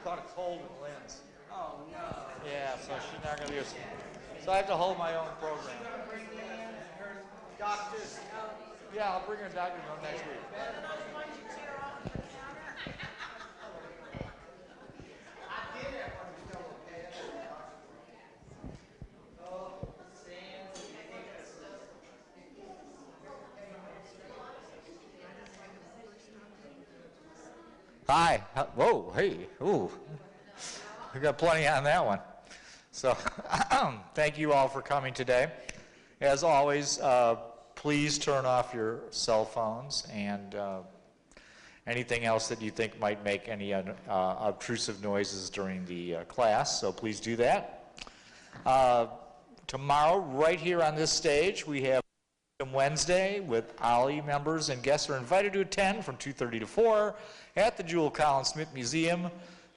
caught a cold with Lynn's. Oh, no. Yeah, so she's not going to be able to. So I have to hold my own program. Doctors. Yeah, I'll bring her a doctor note next week. Hi. Whoa, hey. Ooh. We got plenty on that one. So thank you all for coming today. As always, please turn off your cell phones and anything else that you think might make any obtrusive noises during the class, so please do that. Tomorrow, right here on this stage, we have Wednesday with OLLI members and guests are invited to attend from 2:30 to 4 at the Jewel Collins Smith Museum.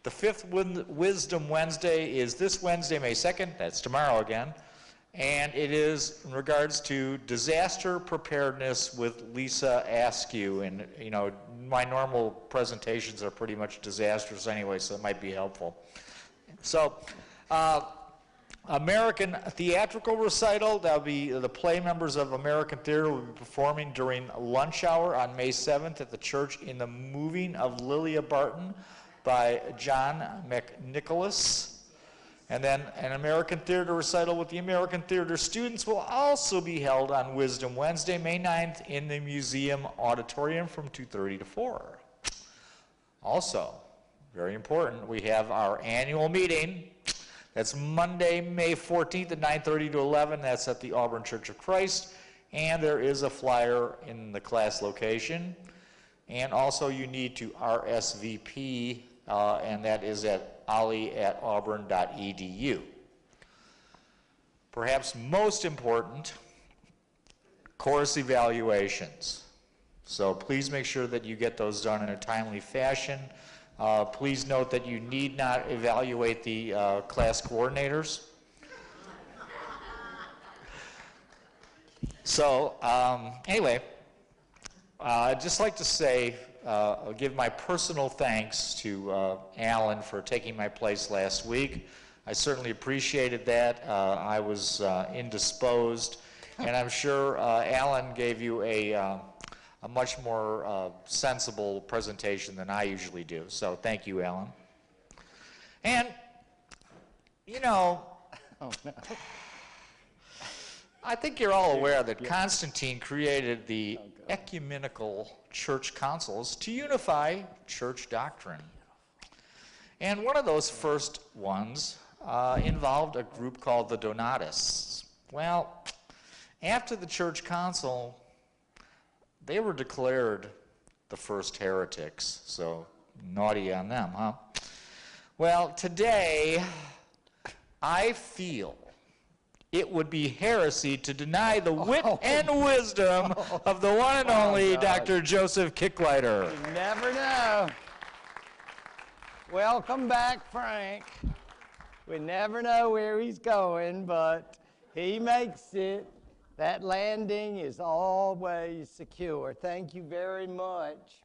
The fifth Wisdom Wednesday is this Wednesday, May 2nd. That's tomorrow again. And it is in regards to disaster preparedness with Lisa Askew. And, you know, my normal presentations are pretty much disasters anyway, so it might be helpful. So, American Theatrical Recital, that'll be the play members of American Theater will be performing during lunch hour on May 7th at the church in the Moving of Lilia Barton by John McNicholas. And then an American Theater Recital with the American Theater students will also be held on Wisdom Wednesday, May 9th in the museum auditorium from 2:30 to 4. Also, very important, we have our annual meeting. That's Monday, May 14th at 9:30 to 11. That's at the Auburn Church of Christ. And there is a flyer in the class location. And also you need to RSVP, and that is at olli@auburn.edu. Perhaps most important, course evaluations. So please make sure that you get those done in a timely fashion. Please note that you need not evaluate the class coordinators. So anyway, I'd just like to say, I'll give my personal thanks to Alan for taking my place last week. I certainly appreciated that. I was indisposed, and I'm sure Alan gave you a much more sensible presentation than I usually do. So thank you, Alan. And, you know, I think you're all aware that Constantine created the ecumenical church councils to unify church doctrine. And one of those first ones involved a group called the Donatists. Well, after the church council, they were declared the first heretics, so naughty on them, huh? Well, today, I feel it would be heresy to deny the wit and wisdom of the one and only Dr. Joseph Kicklighter. You never know. Welcome back, Frank. We never know where he's going, but he makes it. That landing is always secure. Thank you very much.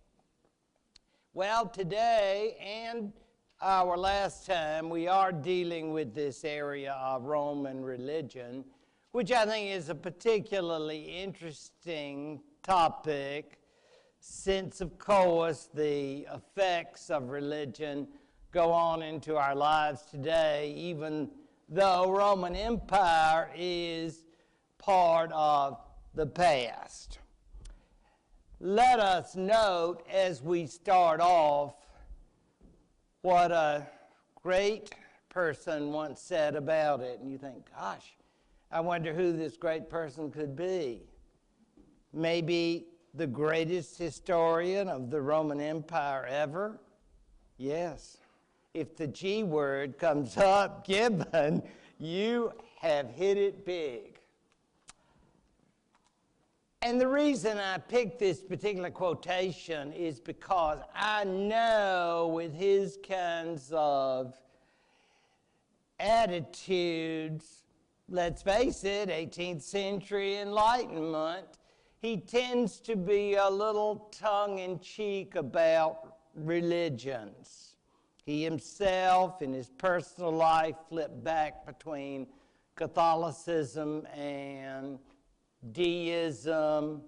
Well, today and our last time, we are dealing with this area of Roman religion, which I think is a particularly interesting topic since, of course, the effects of religion go on into our lives today, even though Roman Empire is part of the past. Let us note as we start off what a great person once said about it. And you think, gosh, I wonder who this great person could be. Maybe the greatest historian of the Roman Empire ever? Yes. If the G word comes up, Gibbon, you have hit it big. And the reason I picked this particular quotation is because I know with his kinds of attitudes, let's face it, 18th century Enlightenment, he tends to be a little tongue-in-cheek about religions. He himself, in his personal life, flipped back between Catholicism and deism.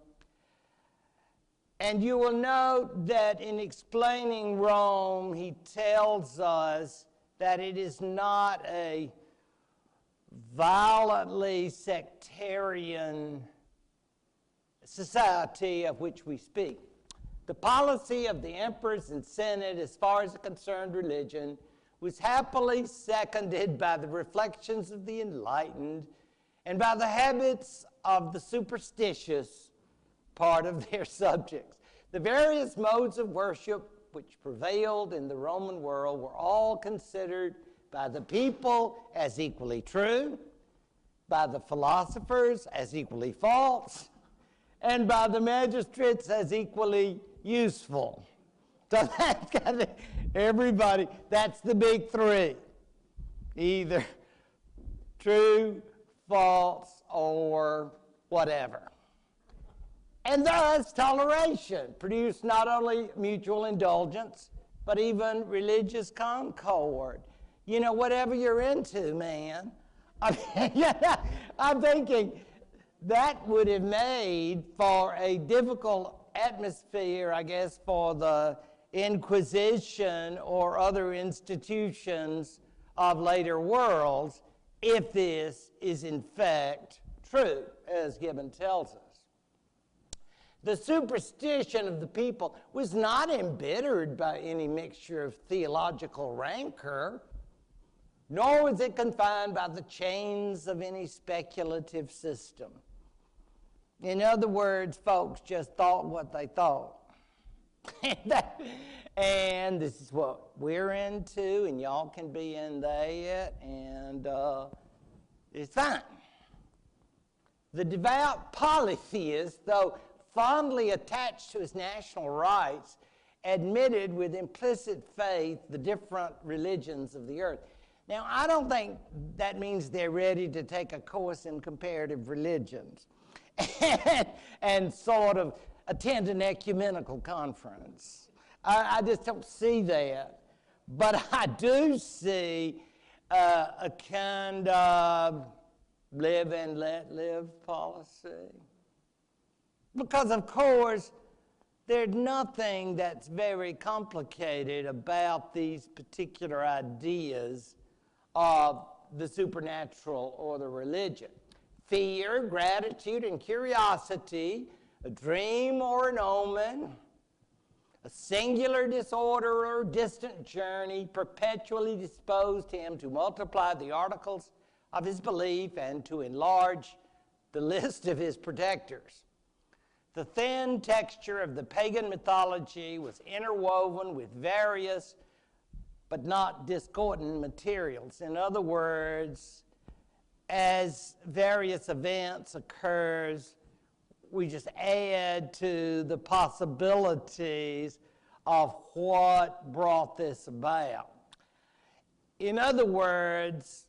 And you will note that in explaining Rome, he tells us that it is not a violently sectarian society of which we speak. The policy of the emperors and senate as far as it concerned religion was happily seconded by the reflections of the enlightened and by the habits of the superstitious part of their subjects. The various modes of worship which prevailed in the Roman world were all considered by the people as equally true, by the philosophers as equally false, and by the magistrates as equally useful. So that's got everybody, that's the big three. Either true, false, or whatever. And thus, toleration produced not only mutual indulgence, but even religious concord. You know, whatever you're into, man. I mean, I'm thinking that would have made for a difficult atmosphere, I guess, for the Inquisition or other institutions of later worlds, if this is in fact true, as Gibbon tells us. The superstition of the people was not embittered by any mixture of theological rancor, nor was it confined by the chains of any speculative system. In other words, folks just thought what they thought. And this is what we're into, and y'all can be in that, and it's fine. The devout polytheist, though fondly attached to his national rights, admitted with implicit faith the different religions of the earth. Now, I don't think that means they're ready to take a course in comparative religions and sort of attend an ecumenical conference. I just don't see that. But I do see a kind of live and let live policy. Because, of course, there's nothing that's very complicated about these particular ideas of the supernatural or the religion. Fear, gratitude, and curiosity, a dream or an omen, a singular disorder or distant journey perpetually disposed him to multiply the articles of his belief and to enlarge the list of his protectors. The thin texture of the pagan mythology was interwoven with various but not discordant materials. In other words, as various events occurs, we just add to the possibilities of what brought this about. In other words,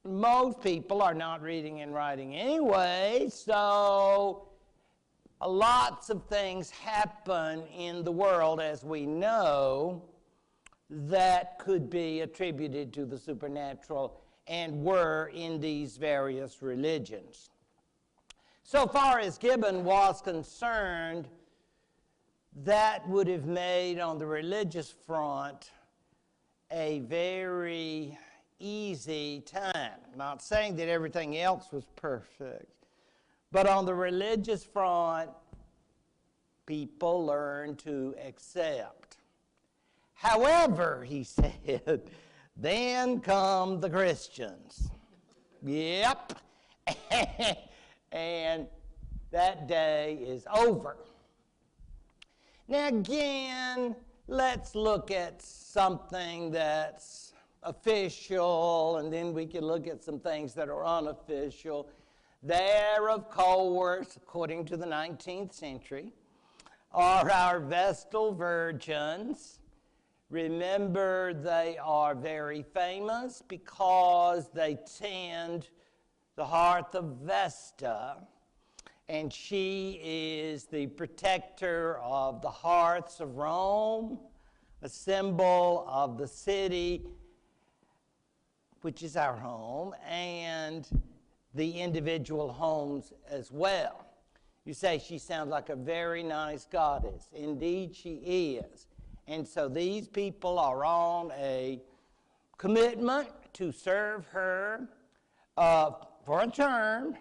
most people are not reading and writing anyway, so lots of things happen in the world, as we know, that could be attributed to the supernatural and were in these various religions. So far as Gibbon was concerned, that would have made on the religious front a very easy time. Not saying that everything else was perfect, but on the religious front, people learned to accept. However, he said, then come the Christians. Yep. And that day is over. Now again, let's look at something that's official, and then we can look at some things that are unofficial. There, of course, according to the 19th century, are our Vestal Virgins. Remember, they are very famous because they tend the hearth of Vesta, and she is the protector of the hearths of Rome, a symbol of the city, which is our home, and the individual homes as well. You say she sounds like a very nice goddess. Indeed, she is. And so these people are on a commitment to serve her for a term.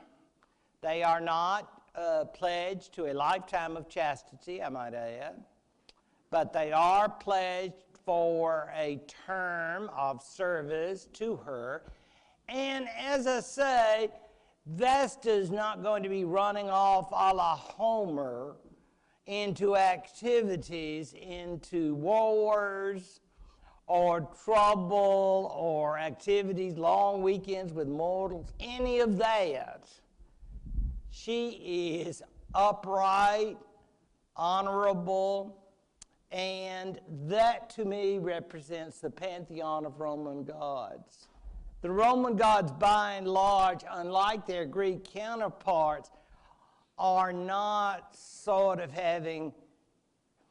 They are not pledged to a lifetime of chastity, I might add, but they are pledged for a term of service to her. And as I say, Vesta's not going to be running off a la Homer into activities, into wars or trouble or activities, long weekends with mortals, any of that. She is upright, honorable, and that to me represents the pantheon of Roman gods. The Roman gods, by and large, unlike their Greek counterparts, are not sort of having,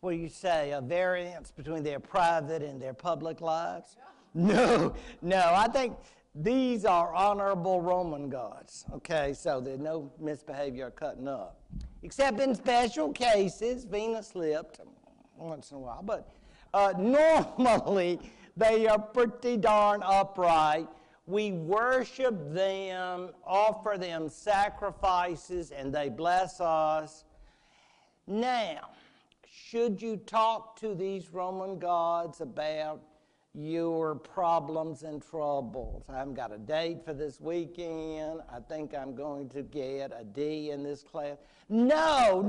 what do you say, a variance between their private and their public lives? No, I think these are honorable Roman gods, okay? So there's no misbehavior or cutting up. Except in special cases, Venus slipped once in a while, but normally they are pretty darn upright. We worship them, offer them sacrifices, and they bless us. Now, should you talk to these Roman gods about your problems and troubles? I haven't got a date for this weekend. I think I'm going to get a D in this class. No,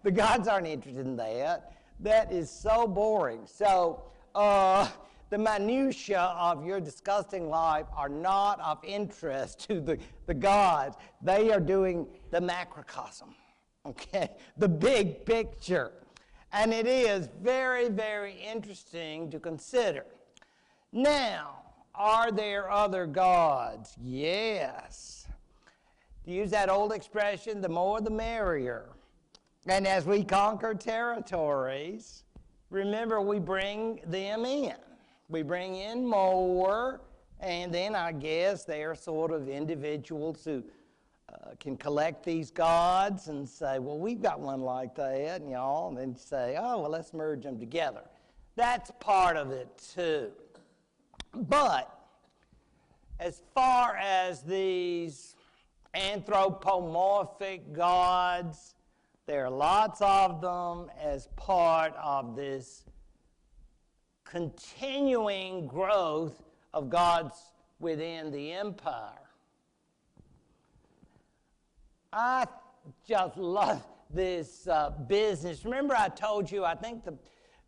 the gods aren't interested in that. That is so boring. So, the minutiae of your disgusting life are not of interest to the gods. They are doing the macrocosm, okay? The big picture. And it is very, very interesting to consider. Now, are there other gods? Yes. To use that old expression, the more the merrier. And as we conquer territories, remember we bring them in. We bring in more, and then I guess they're sort of individuals who can collect these gods and say, well, we've got one like that, and y'all, and then say, oh, well, let's merge them together. That's part of it, too. But as far as these anthropomorphic gods, there are lots of them as part of this continuing growth of gods within the empire. I just love this business. Remember I told you, I think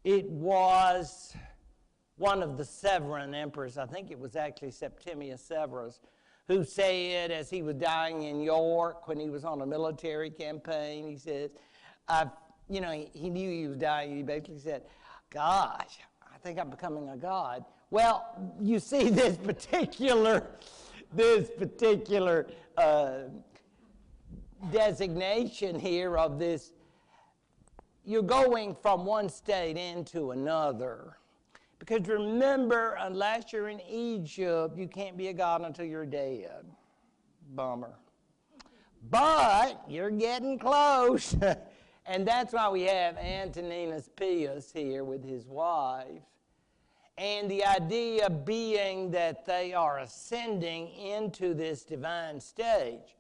it was one of the Severan emperors, I think it was actually Septimius Severus, who said as he was dying in York when he was on a military campaign, he says, he knew he was dying, he basically said, gosh, I think I'm becoming a god. Well, you see this particular designation here of this, you're going from one state into another. Because remember, unless you're in Egypt, you can't be a god until you're dead. Bummer. But you're getting close. And that's why we have Antoninus Pius here with his wife. And the idea being that they are ascending into this divine stage.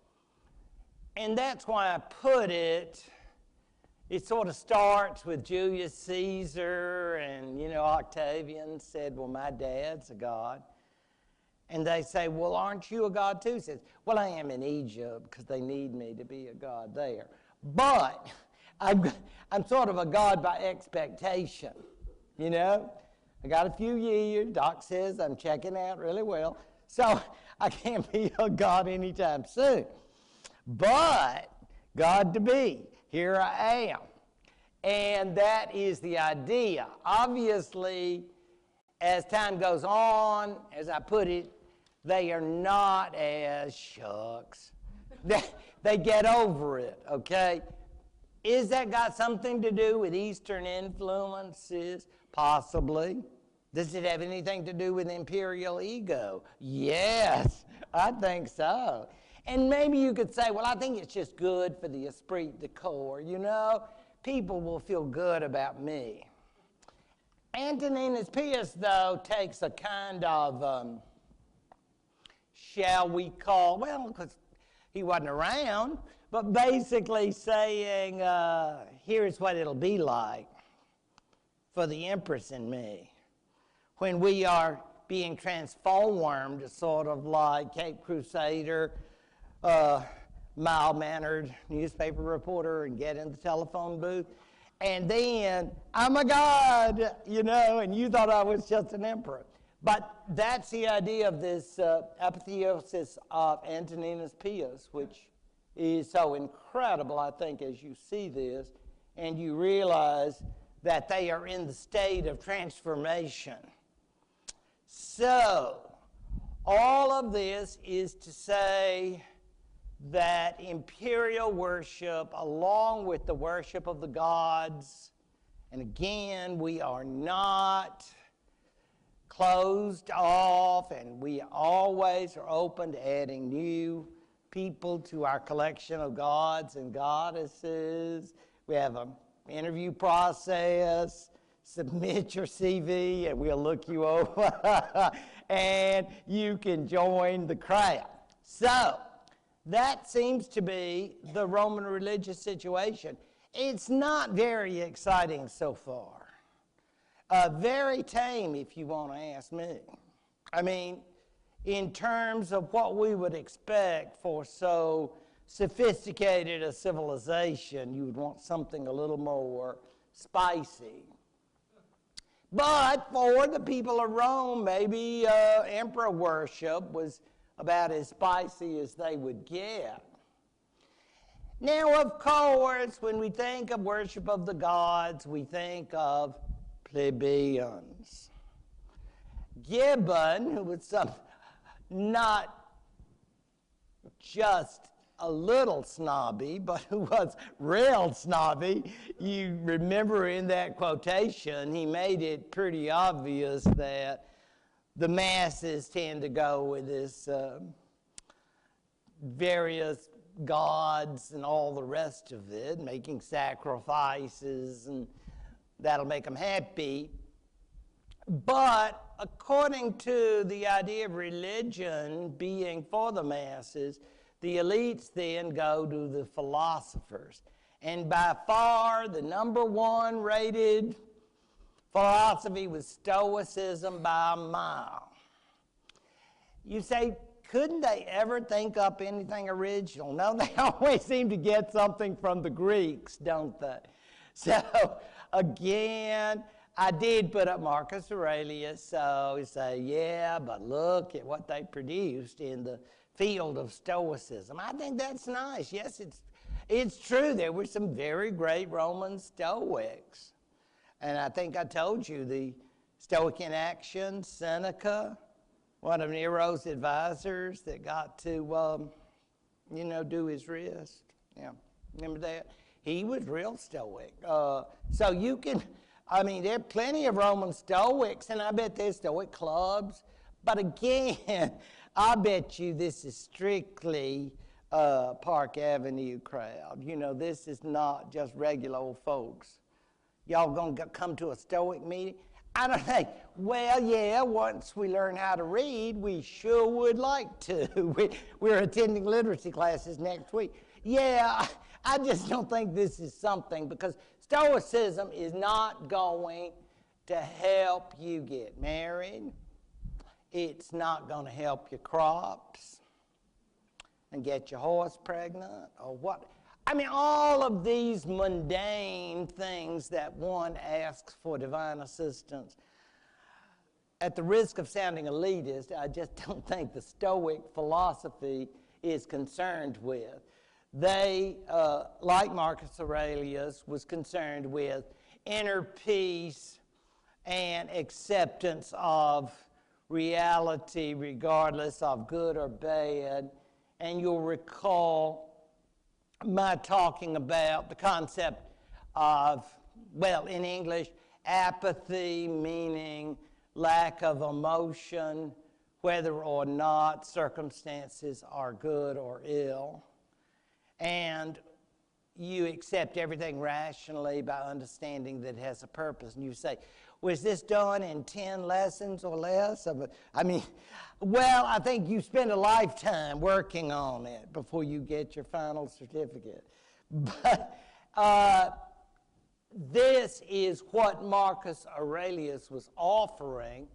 And that's why I put it sort of starts with Julius Caesar, and, Octavian said, well, my dad's a god. And they say, well, aren't you a god too? He says, well, I am in Egypt because they need me to be a god there. But I'm sort of a god by expectation, I got a few years. Doc says I'm checking out really well. So I can't be a god anytime soon. But God to be, here I am. And that is the idea. Obviously, as time goes on, as I put it, they are not as shucks. They get over it, okay? Is that got something to do with Eastern influences? Possibly. Does it have anything to do with imperial ego? Yes, I think so. And maybe you could say, well, I think it's just good for the esprit de corps. You know, people will feel good about me. Antoninus Pius, though, takes a kind of, shall we call, well, because he wasn't around, but basically saying, here's what it'll be like for the Empress and me when we are being transformed, sort of like Cape Crusader, mild-mannered newspaper reporter, and get in the telephone booth. And then, oh my God, you know, and you thought I was just an emperor. But that's the idea of this apotheosis of Antoninus Pius, which is so incredible, I think, as you see this, and you realize that they are in the state of transformation. So, all of this is to say that imperial worship, along with the worship of the gods, and again, we are not closed off, and we always are open to adding new people to our collection of gods and goddesses. We have an interview process. Submit your CV, and we'll look you over, and you can join the crowd. So, that seems to be the Roman religious situation. It's not very exciting so far. Very tame, if you want to ask me. I mean, in terms of what we would expect for so sophisticated a civilization, you would want something a little more spicy. But for the people of Rome, maybe emperor worship was about as spicy as they would get. Now, of course, when we think of worship of the gods, we think of plebeians. Gibbon, who was not just a little snobby, but who was real snobby, you remember in that quotation, he made it pretty obvious that the masses tend to go with this various gods and all the rest of it, making sacrifices, and that'll make them happy. But according to the idea of religion being for the masses, the elites then go to the philosophers. And by far, the #1 rated philosophy was Stoicism by a mile. You say, couldn't they ever think up anything original? No, they always seem to get something from the Greeks, don't they? So, again, I did put up Marcus Aurelius, so you say, yeah, but look at what they produced in the field of Stoicism. I think that's nice. Yes, it's true. There were some very great Roman Stoics. And I think I told you the Stoic in action, Seneca, one of Nero's advisors that got to, do his wrist. Yeah, remember that? He was real Stoic. So you can, there are plenty of Roman Stoics, and I bet there's Stoic clubs. But again, I bet you this is strictly Park Avenue crowd. You know, this is not just regular old folks. Y'all gonna come to a Stoic meeting? I don't think, well, yeah, once we learn how to read, we sure would like to. We're attending literacy classes next week. Yeah, I just don't think this is something, because Stoicism is not going to help you get married. It's not going to help your crops and get your horse pregnant or what. All of these mundane things that one asks for divine assistance. At the risk of sounding elitist, I just don't think the Stoic philosophy is concerned with. They, like Marcus Aurelius, was concerned with inner peace and acceptance of reality regardless of good or bad. And you'll recall my talking about the concept of, well, in English, apathy, meaning lack of emotion, whether or not circumstances are good or ill. And you accept everything rationally by understanding that it has a purpose. And you say, was this done in 10 lessons or less? I mean, well, I think you spend a lifetime working on it before you get your final certificate. But this is what Marcus Aurelius was offering.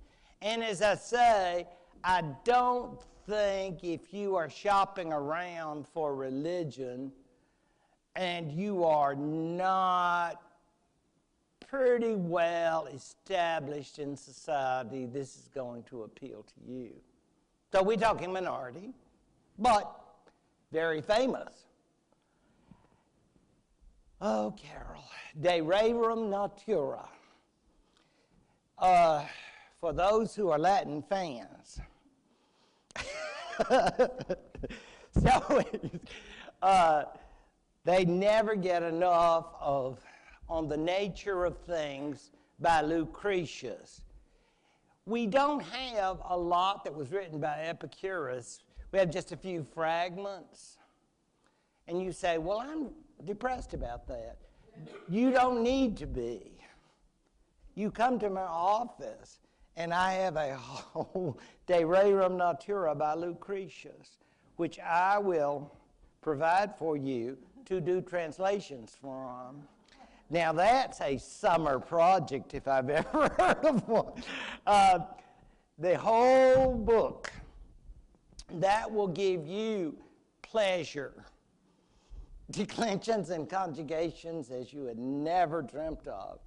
And as I say, I don't think if you are shopping around for religion and you are not pretty well established in society, this is going to appeal to you. So we're talking minority, but very famous. Oh, Carol, De Rerum Natura. For those who are Latin fans. So they never get enough of On the Nature of Things by Lucretius. We don't have a lot that was written by Epicurus. We have just a few fragments. And you say, well, I'm depressed about that. You don't need to be. You come to my office, and I have a whole De Rerum Natura by Lucretius, which I will provide for you to do translations from. Now, that's a summer project, if I've ever heard of one. The whole book, that will give you pleasure, declensions and conjugations as you had never dreamt of.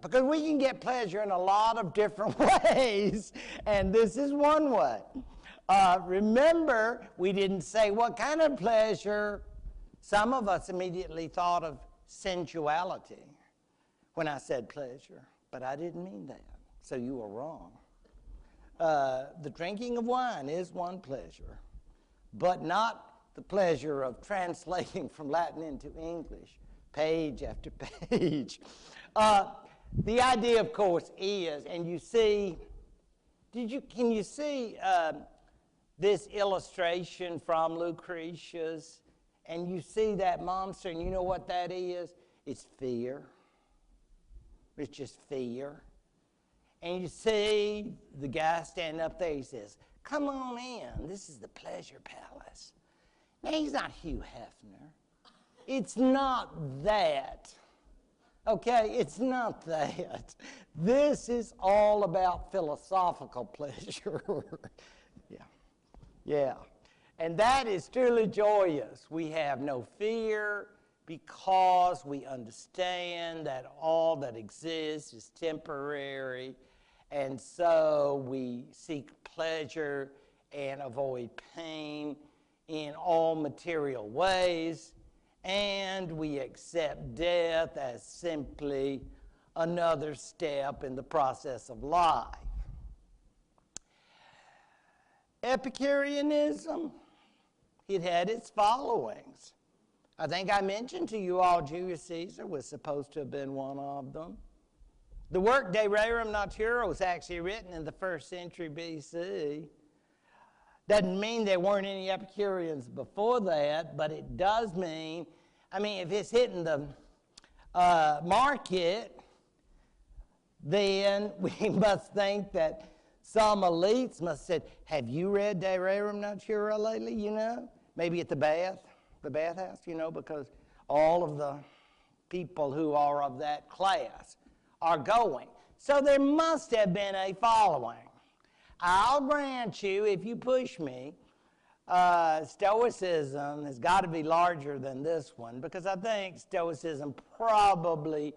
Because we can get pleasure in a lot of different ways, and this is one way. Remember, we didn't say what kind of pleasure. Some of us immediately thought of sensuality when I said pleasure, but I didn't mean that, so you were wrong. The drinking of wine is one pleasure, but not the pleasure of translating from Latin into English, page after page. The idea, of course, is, and you see, can you see this illustration from Lucretius? And you see that monster, and you know what that is? It's fear. It's just fear. And you see the guy standing up there, he says, come on in, this is the pleasure palace. Now, he's not Hugh Hefner. It's not that. Okay, it's not that. This is all about philosophical pleasure. Yeah. And that is truly joyous. We have no fear because we understand that all that exists is temporary. And so we seek pleasure and avoid pain in all material ways. And we accept death as simply another step in the process of life. Epicureanism, it had its followings. I think I mentioned to you all Julius Caesar was supposed to have been one of them. The work De Rerum Natura was actually written in the 1st century BC. Doesn't mean there weren't any Epicureans before that, but it does mean, if it's hitting the market, then we must think that some elites must have said, have you read De Rerum Natura lately, Maybe at the bathhouse, because all of the people who are of that class are going. So there must have been a following. I'll grant you, if you push me, Stoicism has got to be larger than this one, because I think Stoicism probably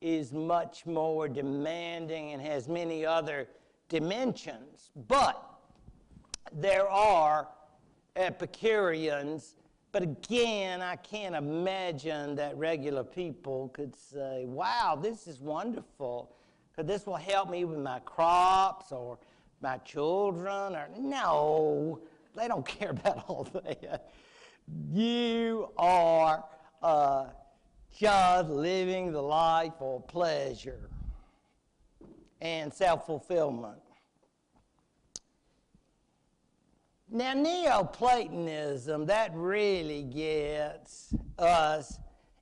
is much more demanding and has many other dimensions. But there are Epicureans, but again, I can't imagine that regular people could say, wow, this is wonderful, because this will help me with my crops or my children. Or no, they don't care about all that. You are just living the life of pleasure and self-fulfillment. Now, Neoplatonism, that really gets us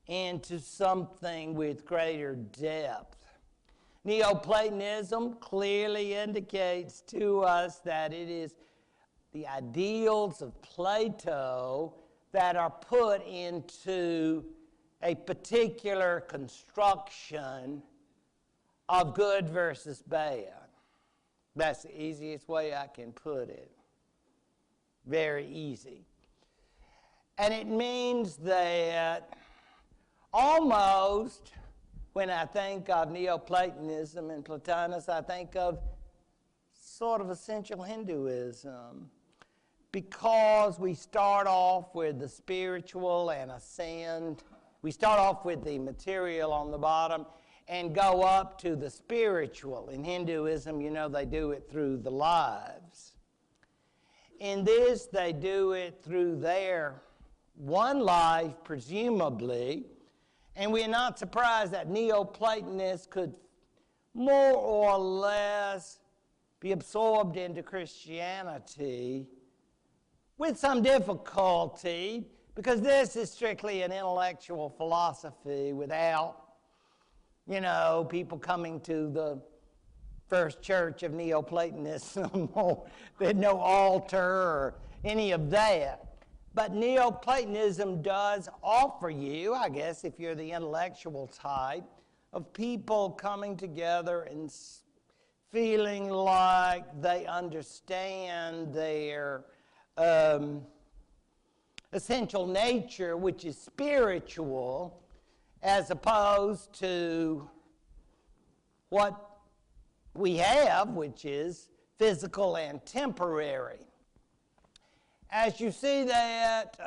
into something with greater depth. Neoplatonism clearly indicates to us that it is the ideals of Plato that are put into a particular construction of good versus bad. That's the easiest way I can put it. Very easy. And it means that almost when I think of Neoplatonism and Plotinus, I think of sort of essential Hinduism, because we start off with the spiritual and ascend. We start off with the material on the bottom and go up to the spiritual. In Hinduism, you know, they do it through the lives. In this, they do it through their one life, presumably, and we're not surprised that Neoplatonists could more or less be absorbed into Christianity with some difficulty, because this is strictly an intellectual philosophy without, you know, people coming to the first church of Neoplatonism. There's no altar or any of that. But Neoplatonism does offer you, I guess, if you're the intellectual type, of people coming together and feeling like they understand their essential nature, which is spiritual, as opposed to what we have, which is physical and temporary. As you see that,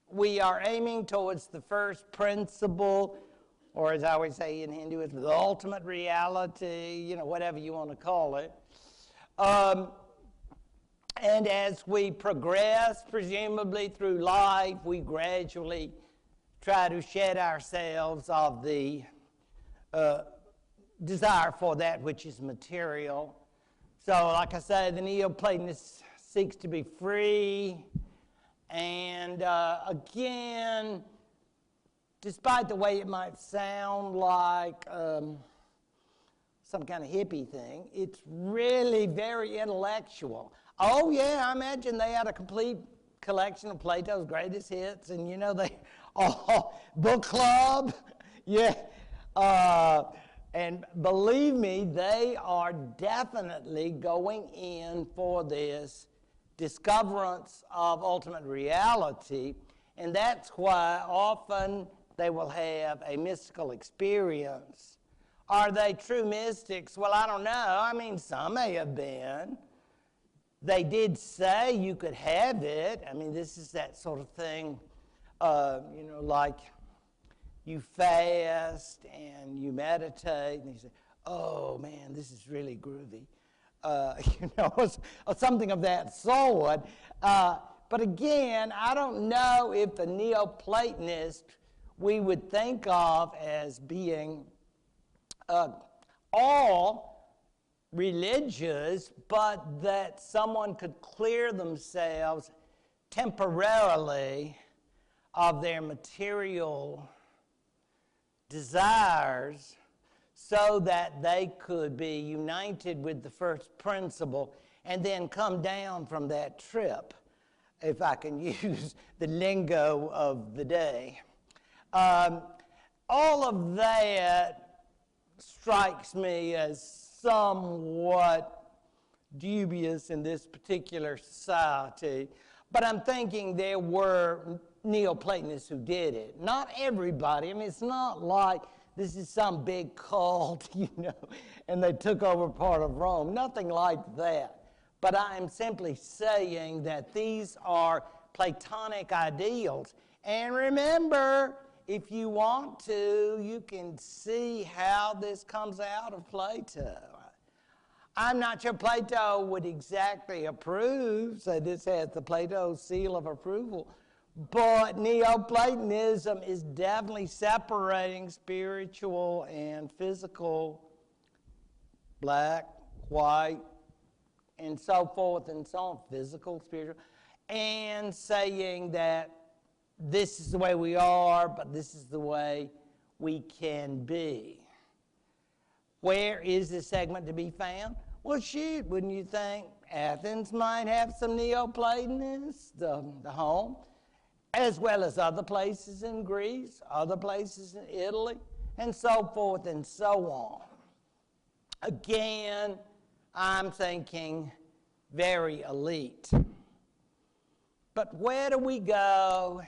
we are aiming towards the first principle, or as I always say in Hinduism, the ultimate reality, you know, whatever you want to call it. And as we progress, presumably through life, we gradually try to shed ourselves of the desire for that which is material. So, like I say, the Neoplatonist seeks to be free, and again, despite the way it might sound like some kind of hippie thing, it's really very intellectual. Oh yeah, I imagine they had a complete collection of Plato's greatest hits, and you know, they book club, yeah. And believe me, they are definitely going in for this discoverance of ultimate reality, and that's why often they will have a mystical experience. Are they true mystics? Well, I don't know. I mean, some may have been. They did say you could have it. I mean, this is that sort of thing, you know, like you fast and you meditate and you say, oh man, this is really groovy. You know, or something of that sort. But again, I don't know if the Neoplatonist we would think of as being all religious, but that someone could clear themselves temporarily of their material desires so that they could be united with the first principle and then come down from that trip, if I can use the lingo of the day. All of that strikes me as somewhat dubious in this particular society, but I'm thinking there were Neoplatonists who did it. Not everybody. I mean, it's not like this is some big cult, you know, and they took over part of Rome. Nothing like that. But I am simply saying that these are Platonic ideals. And remember, if you want to, you can see how this comes out of Plato. I'm not sure Plato would exactly approve, so this has the Plato seal of approval, But Neoplatonism is definitely separating spiritual and physical, black, white, and so forth and so on, physical, spiritual, and saying that this is the way we are, but this is the way we can be. Where is this segment to be found? Well, shoot, wouldn't you think Athens might have some Neoplatonists, the home, as well as other places in Greece, other places in Italy, and so forth and so on. Again, I'm thinking very elite. But where do we go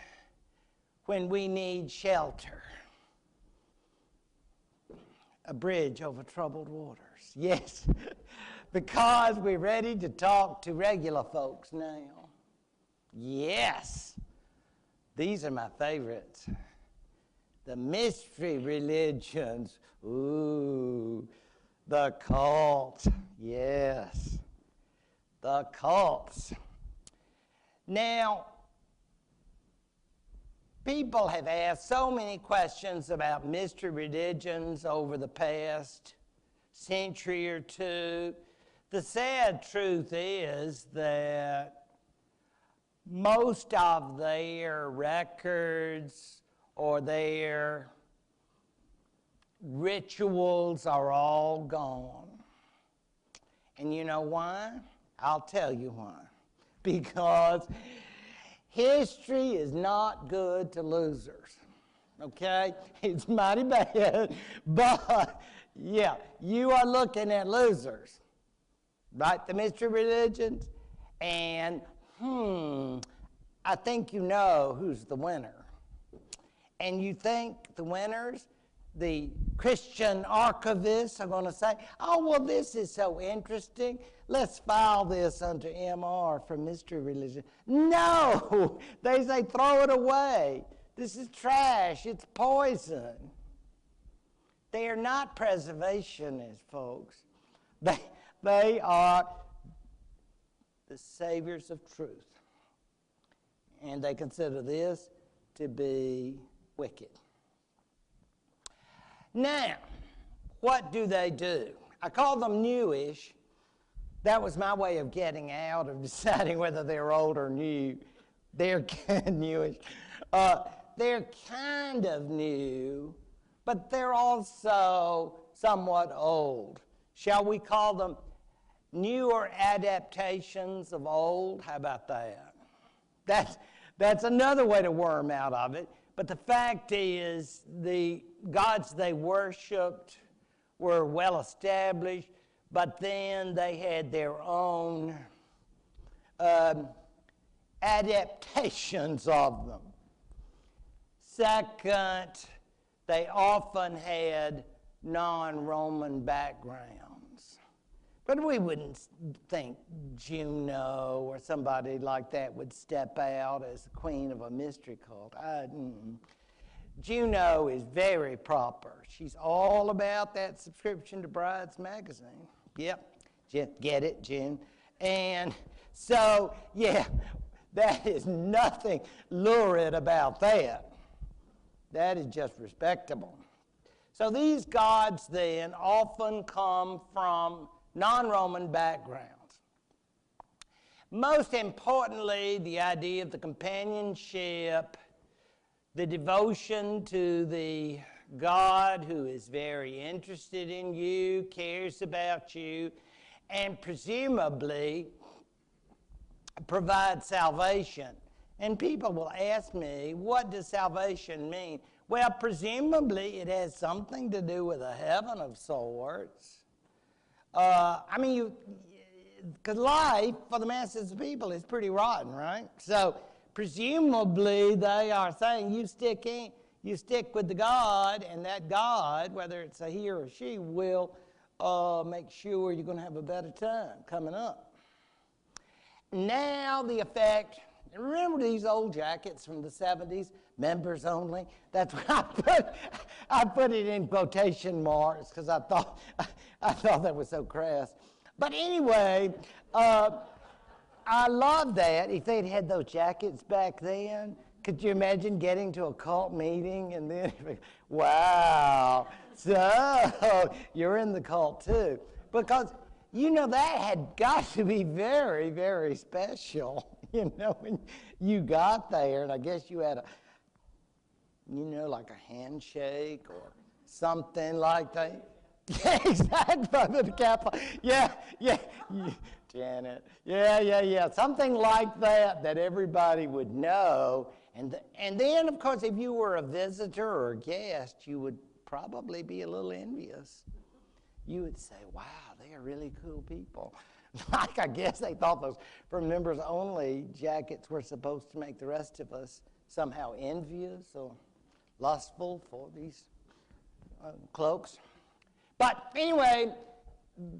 when we need shelter? A bridge over troubled waters. Yes, because we're ready to talk to regular folks now. Yes, these are my favorites. The mystery religions. Ooh, the cult. Yes, the cults. Now, people have asked so many questions about mystery religions over the past century or two. The sad truth is that most of their records or their rituals are all gone. And you know why? I'll tell you why. Because history is not good to losers, okay? It's mighty bad, but yeah, you are looking at losers, right? The mystery religions, and I think you know who's the winner. And you think the winners, the Christian archivists, are going to say, oh, well, this is so interesting. Let's file this under MR for mystery religion. No! They say throw it away. This is trash. It's poison. They are not preservationists, folks. They are the saviors of truth. And they consider this to be wicked. Now, what do they do? I call them newish. That was my way of getting out of deciding whether they're old or new. They're newish. They're kind of new, but they're also somewhat old. Shall we call them newer adaptations of old? How about that? That's another way to worm out of it. But the fact is, the gods they worshipped were well established, but then they had their own adaptations of them. Second, they often had non-Roman backgrounds. But we wouldn't think Juno or somebody like that would step out as the queen of a mystery cult. Juno is very proper. She's all about that subscription to Brides magazine. Yep, get it, June. And so, yeah, that is nothing lurid about that. That is just respectable. So these gods then often come from non-Roman backgrounds. Most importantly, the idea of the companionship, the devotion to the God who is very interested in you, cares about you, and presumably provides salvation. And people will ask me, what does salvation mean? Well, presumably it has something to do with a heaven of sorts. Because life for the masses of people is pretty rotten, right? So presumably they are saying you stick with the God, and that God, whether it's a he or a she, will make sure you're going to have a better time coming up. Now the effect, remember these old jackets from the 70s, members only? That's what I put it in quotation marks because I thought that was so crass. But anyway, I love that. If they'd had those jackets back then, Could you imagine getting to a cult meeting and then, wow, so you're in the cult too? Because, you know, that had got to be very, very special, you know, when you got there, and I guess you had a, you know, like a handshake or something like that. Yeah, exactly, Brother DeCappa. Yeah, Janet. Yeah. Something like that everybody would know. And then, of course, if you were a visitor or a guest, you would probably be a little envious. You would say, wow, they are really cool people. Like, I guess they thought those for members only jackets were supposed to make the rest of us somehow envious or lustful for these cloaks. But anyway,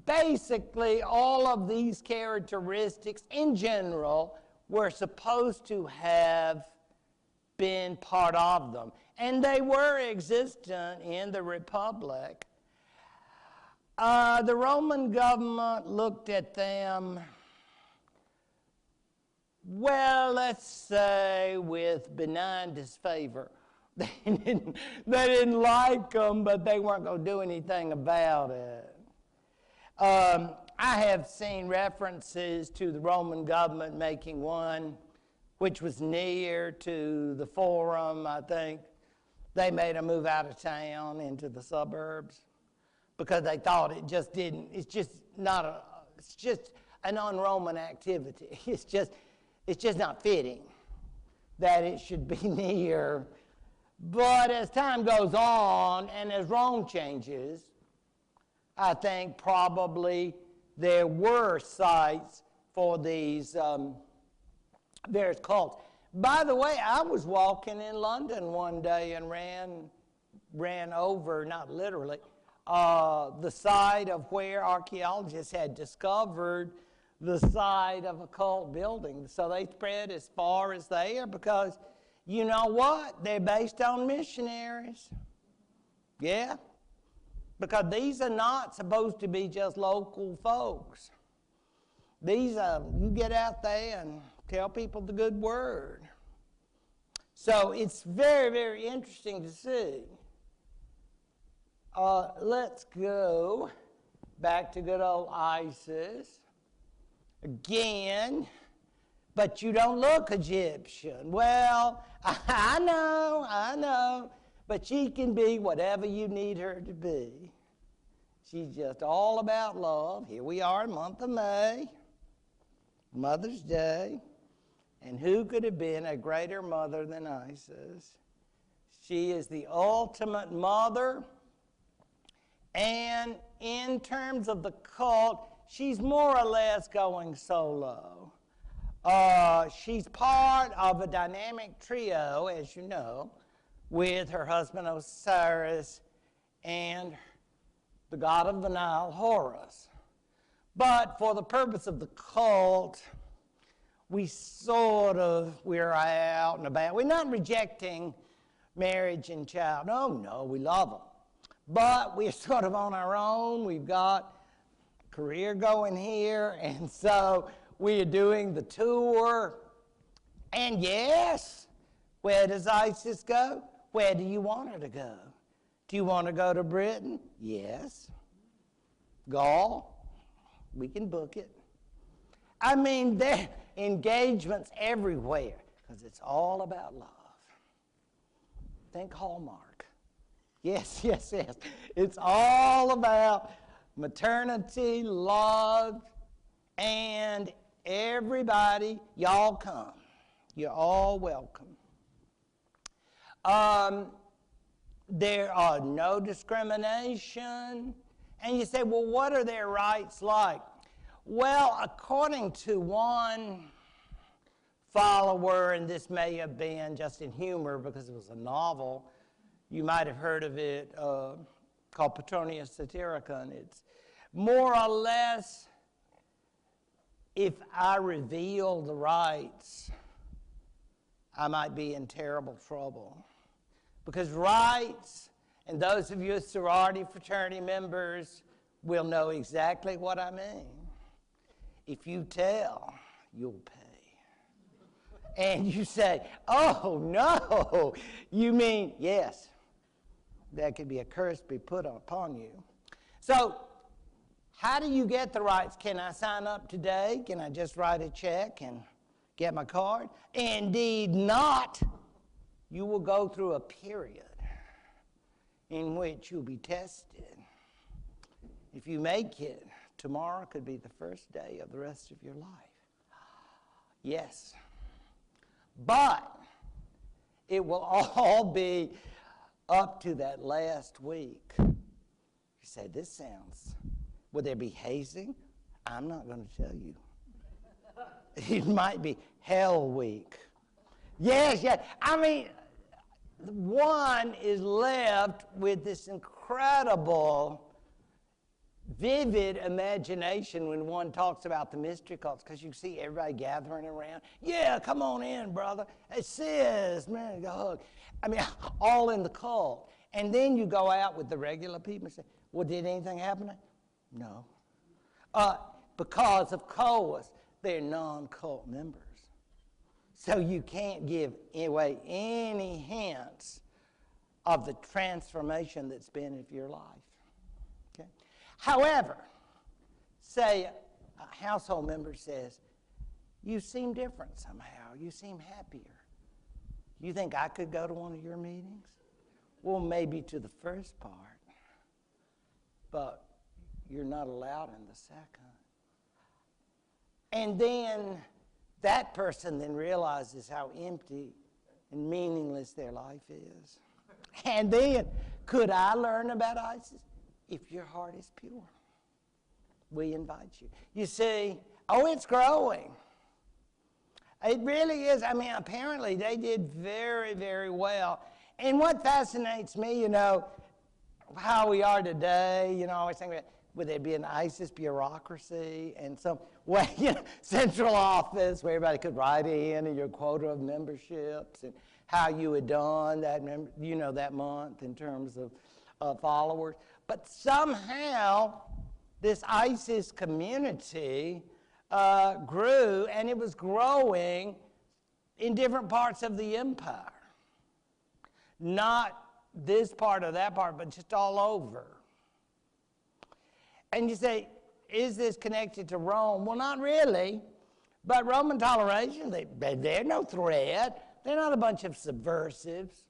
basically all of these characteristics in general were supposed to have been part of them. And they were existent in the Republic. The Roman government looked at them, well, let's say with benign disfavor. They didn't like them, but they weren't going to do anything about it. I have seen references to the Roman government making one which was near to the Forum, I think. They made a move out of town into the suburbs because they thought it just didn't, it's just an un-Roman activity. It's just not fitting that it should be near. But as time goes on and as Rome changes, I think probably there were sites for these various cults. By the way, I was walking in London one day and ran over, not literally, the site of where archaeologists had discovered the site of a cult building. So they spread as far as there because, you know what? They're based on missionaries. Yeah. Because these are not supposed to be just local folks. These, you get out there and tell people the good word. So it's very, very interesting to see. Let's go back to good old ISIS. Again, but you don't look Egyptian. Well, I know, but she can be whatever you need her to be. She's just all about love. Here we are in the month of May, Mother's Day, and who could have been a greater mother than Isis? She is the ultimate mother, and in terms of the cult, she's more or less going solo. She's part of a dynamic trio, as you know, with her husband Osiris and the god of the Nile, Horus. But for the purpose of the cult, we're out and about. We're not rejecting marriage and child. No, we love them. But we're sort of on our own. We've got a career going here, and so we are doing the tour. And yes, where does Isis go? Where do you want her to go? Do you want to go to Britain? Yes. Gaul? We can book it. I mean, there are engagements everywhere because it's all about love. Think Hallmark. Yes. It's all about maternity, love, and everybody, y'all come. You're all welcome. There are no discrimination. And you say, well, what are their rights like? Well, according to one follower, and this may have been just in humor because it was a novel, you might have heard of it, called Petronia Satyricon. It's more or less, if I reveal the rights, I might be in terrible trouble. Because rights, and those of you sorority fraternity members will know exactly what I mean. If you tell, you'll pay. And you say, oh, no. You mean, yes, that could be a curse be put upon you. So how do you get the rights? Can I sign up today? Can I just write a check and get my card? Indeed not. You will go through a period in which you'll be tested. If you make it, tomorrow could be the first day of the rest of your life. Yes. But it will all be up to that last week. You say, this sounds, would there be hazing? I'm not going to tell you. It might be hell week. Yes, yes. I mean, one is left with this incredible, vivid imagination when one talks about the mystery cults, because you see everybody gathering around. Yeah, come on in, brother. Hey, sis, man, go hug. I mean, all in the cult. And then you go out with the regular people and say, well, did anything happen? No. Because of course, they're non-cult members. So you can't give away any hints of the transformation that's been in your life. Okay? However, say a household member says, you seem different somehow. You seem happier. You think I could go to one of your meetings? Well, maybe to the first part, but you're not allowed in the second. And then that person then realizes how empty and meaningless their life is. And then, could I learn about ISIS? If your heart is pure, we invite you. You see, oh, it's growing. It really is. I mean, apparently they did very, very well. And what fascinates me, you know, how we are today, you know, I always think about, would there be an ISIS bureaucracy and some way, you know, central office where everybody could write in and your quota of memberships and how you had done that, you know, that month in terms of followers. But somehow this ISIS community grew, and it was growing in different parts of the empire. Not this part or that part, but just all over. And you say, is this connected to Rome? Well, not really. But Roman toleration, they're no threat. They're not a bunch of subversives.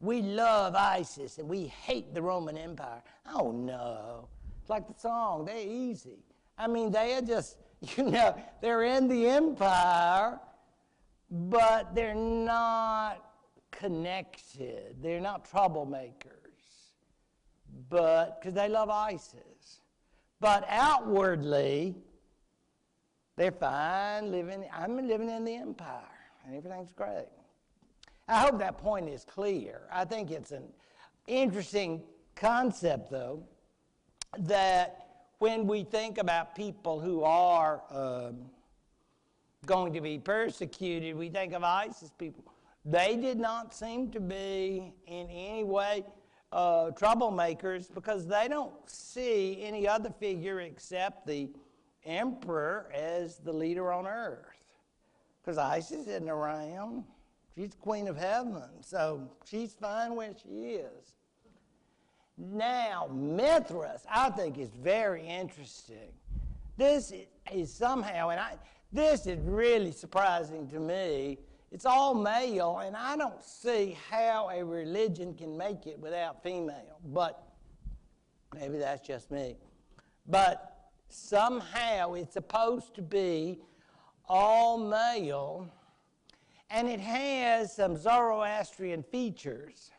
We love ISIS and we hate the Roman Empire. Oh, no. It's like the song, they're easy. I mean, they are just, you know, they're in the empire, but they're not connected. They're not troublemakers, but because they love ISIS. But outwardly, they're fine living. I'm living in the empire, and everything's great. I hope that point is clear. I think it's an interesting concept, though, that when we think about people who are going to be persecuted, we think of ISIS people. They did not seem to be in any way troublemakers, because they don't see any other figure except the emperor as the leader on earth. Because ISIS isn't around. She's queen of heaven, so she's fine where she is. Now, Mithras, I think, is very interesting. This is somehow, and this is really surprising to me. It's all male, and I don't see how a religion can make it without female. But maybe that's just me. But somehow it's supposed to be all male, and it has some Zoroastrian features.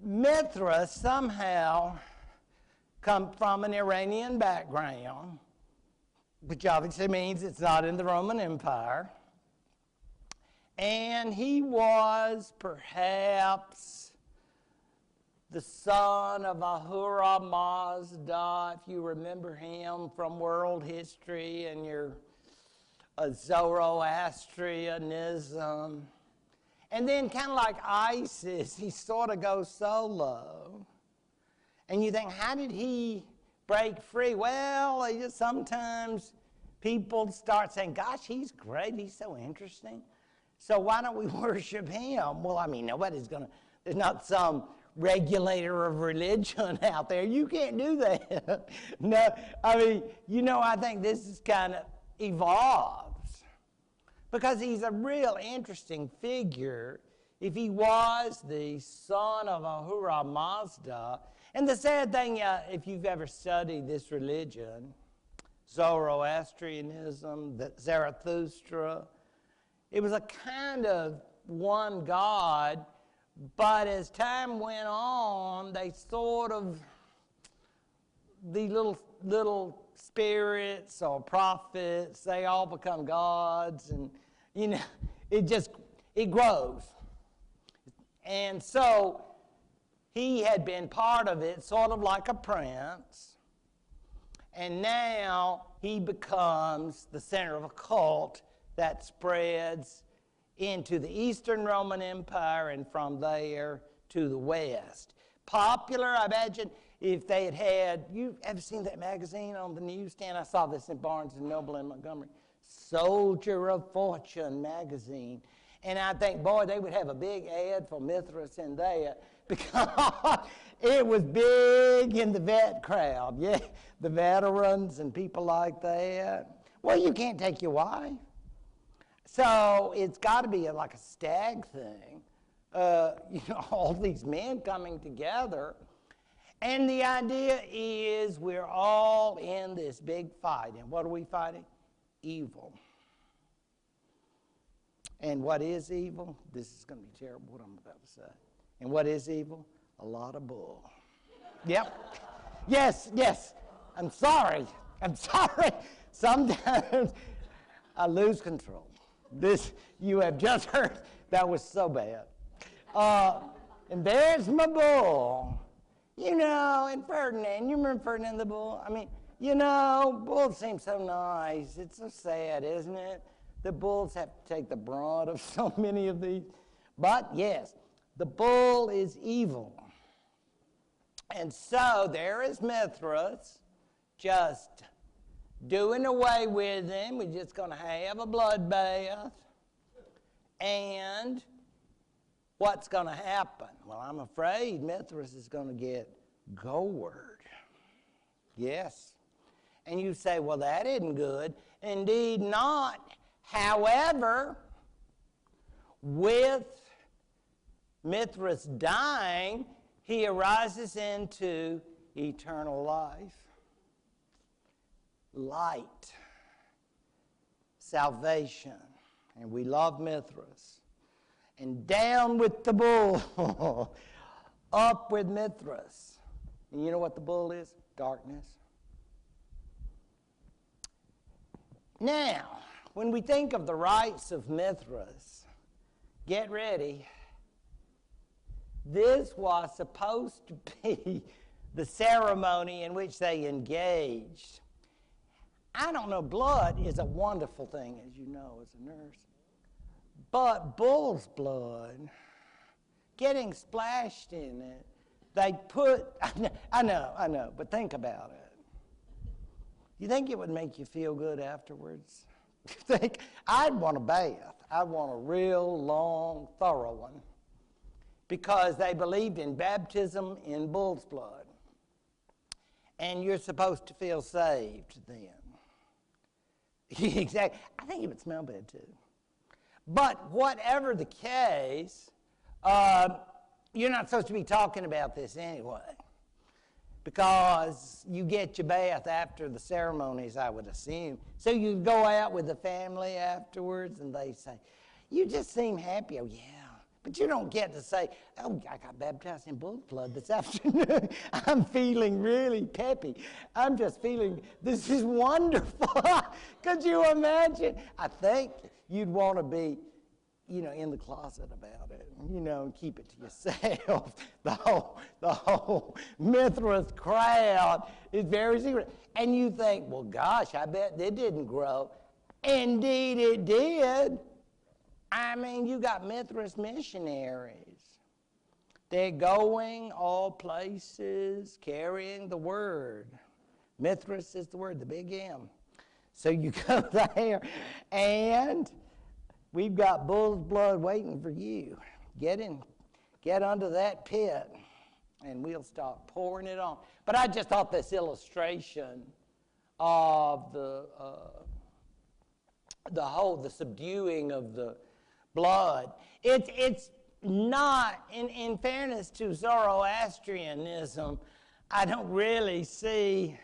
Mithras somehow come from an Iranian background, which obviously means it's not in the Roman Empire. And he was perhaps the son of Ahura Mazda, if you remember him from world history and your Zoroastrianism. And then kind of like ISIS, he sort of goes solo. And you think, how did he break free? Well, he just sometimes people start saying, gosh, he's great, he's so interesting. So why don't we worship him? Well, I mean, nobody's going to, there's not some regulator of religion out there. You can't do that. No, I mean, you know, I think this is kind of evolves because he's a real interesting figure. If he was the son of Ahura Mazda, and the sad thing, if you've ever studied this religion, Zoroastrianism, Zarathustra, it was a kind of one God, but as time went on, they sort of, the little spirits or prophets, they all become gods, and you know, it grows. And so he had been part of it, sort of like a prince, and now he becomes the center of a cult that spreads into the Eastern Roman Empire and from there to the West. Popular, I imagine, if they had, you ever seen that magazine on the newsstand? I saw this in Barnes & Noble in Montgomery. Soldier of Fortune magazine. And I think, boy, they would have a big ad for Mithras in there because it was big in the vet crowd. Yeah, the veterans and people like that. Well, you can't take your wife. So it's got to be like a stag thing. You know, all these men coming together. And the idea is we're all in this big fight. And what are we fighting? Evil. And what is evil? This is going to be terrible what I'm about to say. And what is evil? A lot of bull. Yep. Yes, yes. I'm sorry. I'm sorry. Sometimes I lose control. This, you have just heard, that was so bad. And there's my bull. You know, and Ferdinand, you remember Ferdinand the bull? I mean, you know, bulls seem so nice. It's so sad, isn't it? The bulls have to take the brunt of so many of these. But yes, the bull is evil. And so there is Mithras just doing away with him. We're just going to have a bloodbath. And what's going to happen? Well, I'm afraid Mithras is going to get gored. Yes. And you say, well, that isn't good. Indeed not. However, with Mithras dying, he arises into eternal life, light, salvation. And we love Mithras. And down with the bull, up with Mithras. And you know what the bull is? Darkness. Now, when we think of the rites of Mithras, get ready. This was supposed to be the ceremony in which they engaged. I don't know, blood is a wonderful thing, as you know, as a nurse. But bull's blood, getting splashed in it, they put, I know, but think about it. You think it would make you feel good afterwards? You think, I'd want a bath. I'd want a real long, thorough one. Because they believed in baptism in bull's blood. And you're supposed to feel saved then. Exactly. I think it would smell bad too. But whatever the case, you're not supposed to be talking about this anyway. Because you get your bath after the ceremonies, I would assume. So you go out with the family afterwards and they say, you just seem happy. Oh, yeah. But you don't get to say, oh, I got baptized in bull's blood this afternoon. I'm feeling really peppy. I'm just feeling, this is wonderful. Could you imagine? I think you'd want to be, you know, in the closet about it, you know, and keep it to yourself. The whole Mithras crowd is very secret. And you think, well, gosh, I bet it didn't grow. Indeed it did. I mean, you got Mithras missionaries. They're going all places, carrying the word. Mithras is the word, the big M. So you go there, and we've got bull's blood waiting for you. Get under that pit, and we'll start pouring it on. But I just thought this illustration of the subduing of the blood, it's not, in fairness to Zoroastrianism, I don't really see,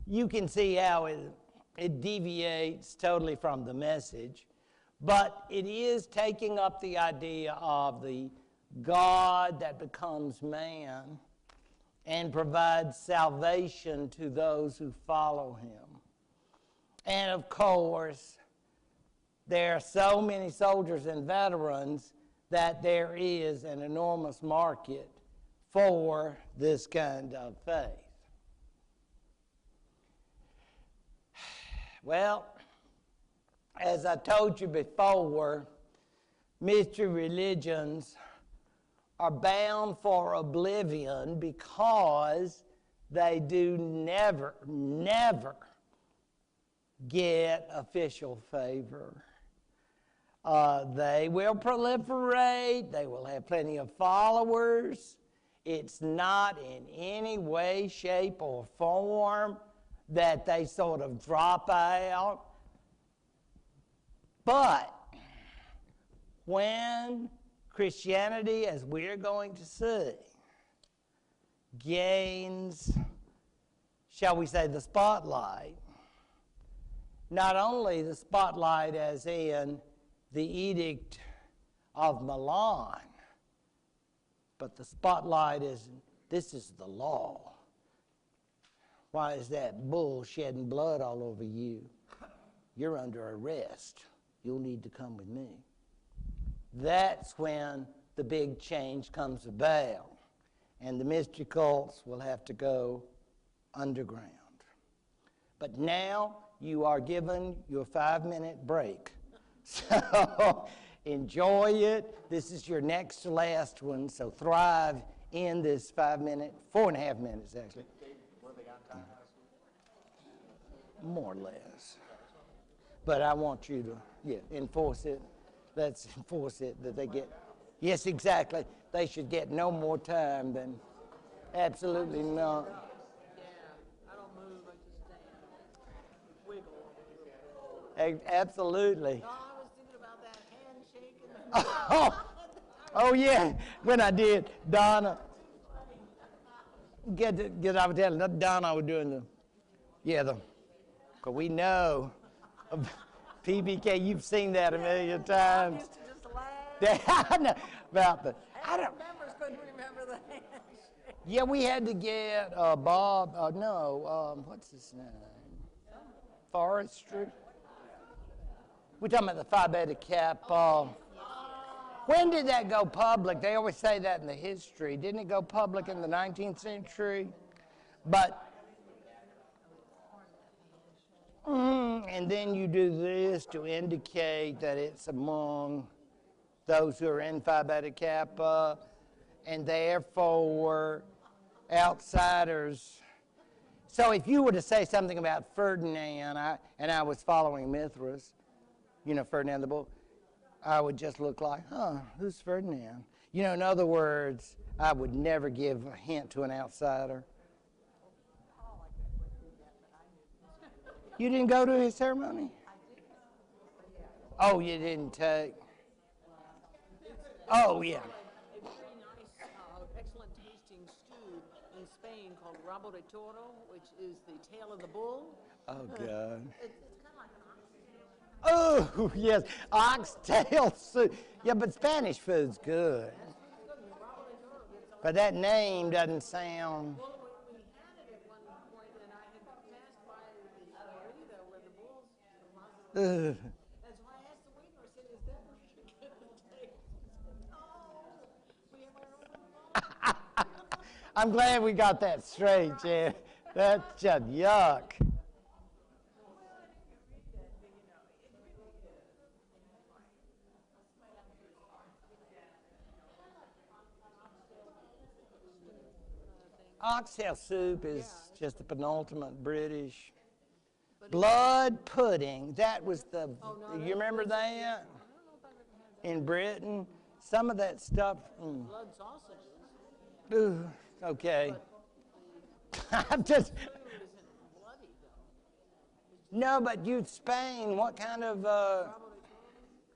you can see how it deviates totally from the message, but it is taking up the idea of the God that becomes man and provides salvation to those who follow him. And of course, there are so many soldiers and veterans that there is an enormous market for this kind of faith. Well, as I told you before, mystery religions are bound for oblivion because they do never get official favor. They will proliferate. They will have plenty of followers. It's not in any way, shape, or form that they sort of drop out. But when Christianity, as we're going to see, gains, shall we say, the spotlight, not only the spotlight as in the Edict of Milan, but the spotlight is, this is the law. Why is that bull shedding blood all over you? You're under arrest. You'll need to come with me. That's when the big change comes about, and the mystery cults will have to go underground. But now you are given your 5-minute break. So enjoy it. This is your next to last one, so thrive in this 5-minute, 4.5 minutes actually. Were they on time? More or less. But I want you to, enforce it. Let's enforce it that they get, yes, exactly. They should get no more time than, absolutely not. Yeah, I don't move, I just stand. Wiggle. Absolutely. No, I was thinking about that handshake and Oh yeah, when I did, Donna, I was telling Donna I was doing because we know, PBK, you've seen that a million times. I used to just laugh. I know about the, Members couldn't remember the handshake. yeah, we had to get Bob, what's his name? Forestry. We're talking about the Phi Beta Kappa. When did that go public? They always say that in the history. Didn't it go public in the 19th century? But, and then you do this to indicate that it's among those who are in Phi Beta Kappa, and therefore outsiders. So if you were to say something about Ferdinand, and I was following Mithras, Ferdinand the Bull, I would just look like, who's Ferdinand? In other words, I would never give a hint to an outsider. You didn't go to his ceremony? Oh, you didn't take. Oh, yeah. A very nice, excellent tasting stew in Spain called rabo de toro, which is the tail of the bull. Oh, God. It's kind of like an oxtail. Oh, yes, oxtail soup. Yeah, but Spanish food's good. But that name doesn't sound... Well, we had it at one point, and I had passed by the arena where the bulls deposited. Ugh. And so I asked the waiter, I said, is that where you get the taste? He said, no, we have our own. I'm glad we got that straight, Jan. That's just yuck. Oxtail soup is just the penultimate British Blood pudding. That was the, Oh, no, you that's remember blood that? sausages. I don't know if I've ever had that. In Britain, some of that stuff, Blood sausages. ooh, okay. I'm just, Food isn't bloody though. no, but you, Spain, what kind of,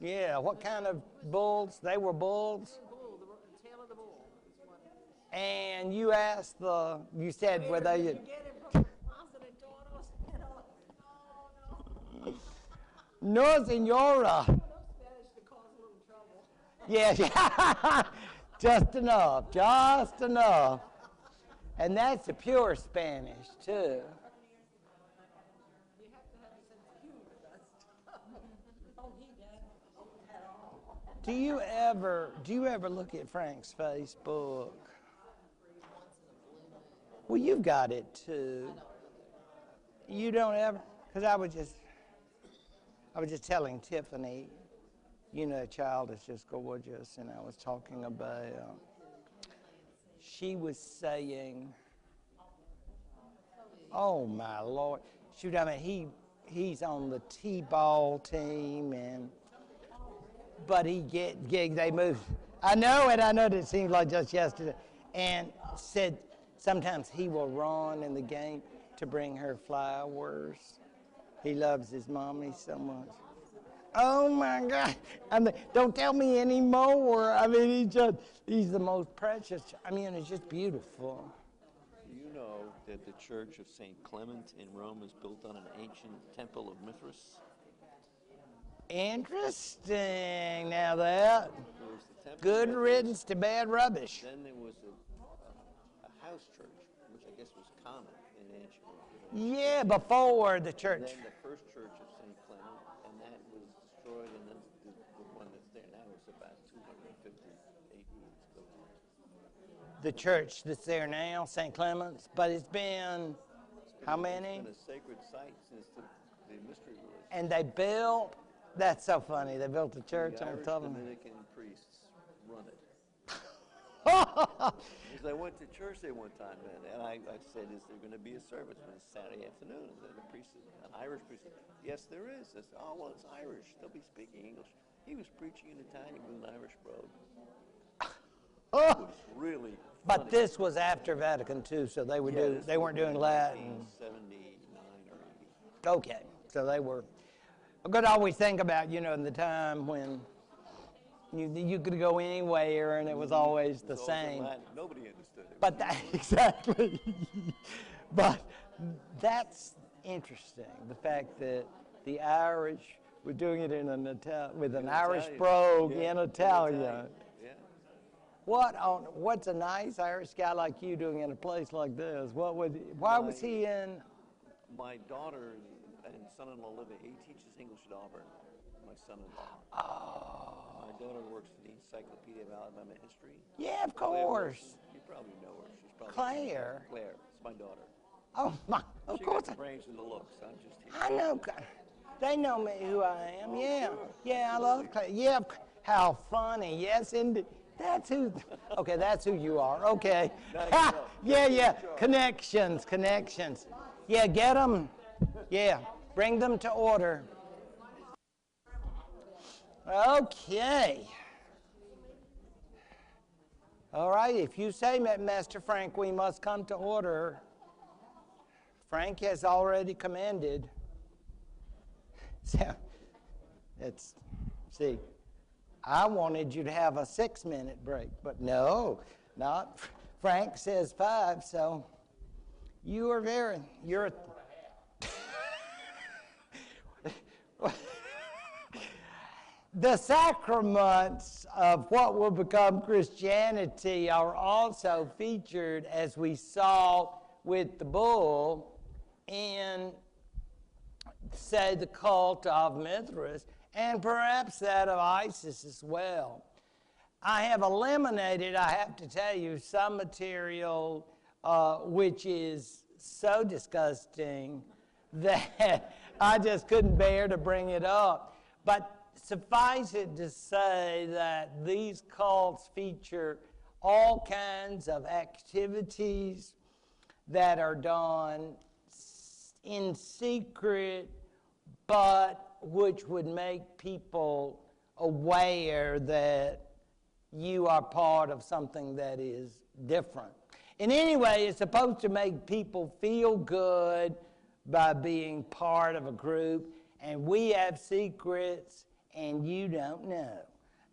yeah, what kind of bulls? They were bulls? Bull, the tail of the bull is what. And you asked you said, were they, Did you get it from the closet and told us? You know, like, no, senora. no Spanish to cause a little trouble. Yeah, just enough, just enough. And that's the pure Spanish, too. You have to have a sense of humor with that stuff. Oh, he does. Oh, at all. Do you ever look at Frank's Facebook? Well, you've got it, too. You don't ever? Because I was just telling Tiffany, you know, a child is just gorgeous, and I was talking about, she was saying, oh my Lord, shoot, I mean, he's on the T-ball team, but they moved. I know it seems like just yesterday, and said sometimes he will run in the game to bring her flowers. He loves his mommy so much. Oh my God! I mean, don't tell me anymore. I mean, he's the most precious. I mean, it's just beautiful. Do you know that the Church of St. Clement in Rome is built on an ancient temple of Mithras? Interesting. Now that, There was the temple good of Mithras, riddance to bad rubbish. Then there was a house church, which I guess was common in ancient Rome. Yeah, before the church. Then the first church of St. Clement, and that was destroyed, and then the one that's there now is about 250 AD. It's built. The church that's there now, St. Clement's, but it's been how many? It's been a sacred site since the mystery wars. And they built. That's so funny. They built a church The on Irish top of it. Dominican priests run it. Because I went to church there one time, and I said, is there going to be a service? And it's Saturday afternoon. And the priest said, an Irish priest said, yes, there is. I said, oh, well, it's Irish. They'll be speaking English. He was preaching in Italian with an Irish brogue. It was really But funny. this was after Vatican II, so they weren't doing Latin. 1979 or 80. Okay, so they were. I could always think about, you know, in the time when you could go anywhere and it was always the It was all in same. Latin. Nobody understood it. But that, exactly. But that's interesting, the fact that the Irish were doing it in with an Irish Italian. brogue Yeah, in in Italian. Yeah. What's a nice Irish guy like you doing in a place like this? Why was he in? My daughter and son-in-law live there. He teaches English at Auburn, my son-in-law. Oh, My daughter works for the Encyclopedia of Alabama History. yeah, of Claire course. Wilson, you probably know her. She's probably Claire? Claire, it's my daughter. Oh my, of She course. got the brains and the looks. I'm just here. I know. They know me who I am. Yeah, yeah, I love Clay. Yeah, how funny. Yes, indeed. That's who. Okay, that's who you are. Okay. Yeah. Connections. Yeah, get them. Yeah, bring them to order. Okay. All right, if you say, Master Frank, we must come to order. Frank has already commanded. So, see, I wanted you to have a 6-minute break, but no, not. Frank says 5, so you're the sacraments of what will become Christianity are also featured, as we saw with the bull, in, say, the cult of Mithras, and perhaps that of Isis as well. I have eliminated, I have to tell you, some material which is so disgusting that I just couldn't bear to bring it up. But suffice it to say that these cults feature all kinds of activities that are done in secret, but which would make people aware that you are part of something that is different. And anyway, it's supposed to make people feel good by being part of a group, and we have secrets and you don't know.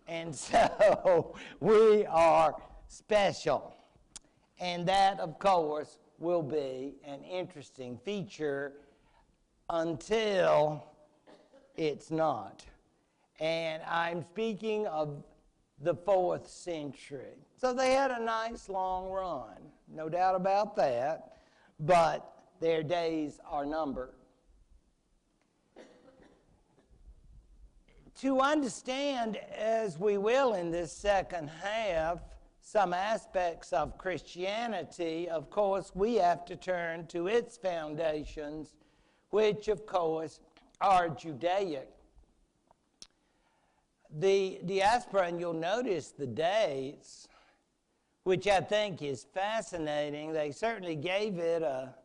And so we are special. And that, of course, will be an interesting feature until it's not. And I'm speaking of the 4th century. So they had a nice long run, no doubt about that, but their days are numbered. To understand, as we will in this second half, some aspects of Christianity, of course, we have to turn to its foundations, which, of course, are Judaic. The diaspora, and you'll notice the dates, which I think is fascinating. They certainly gave it a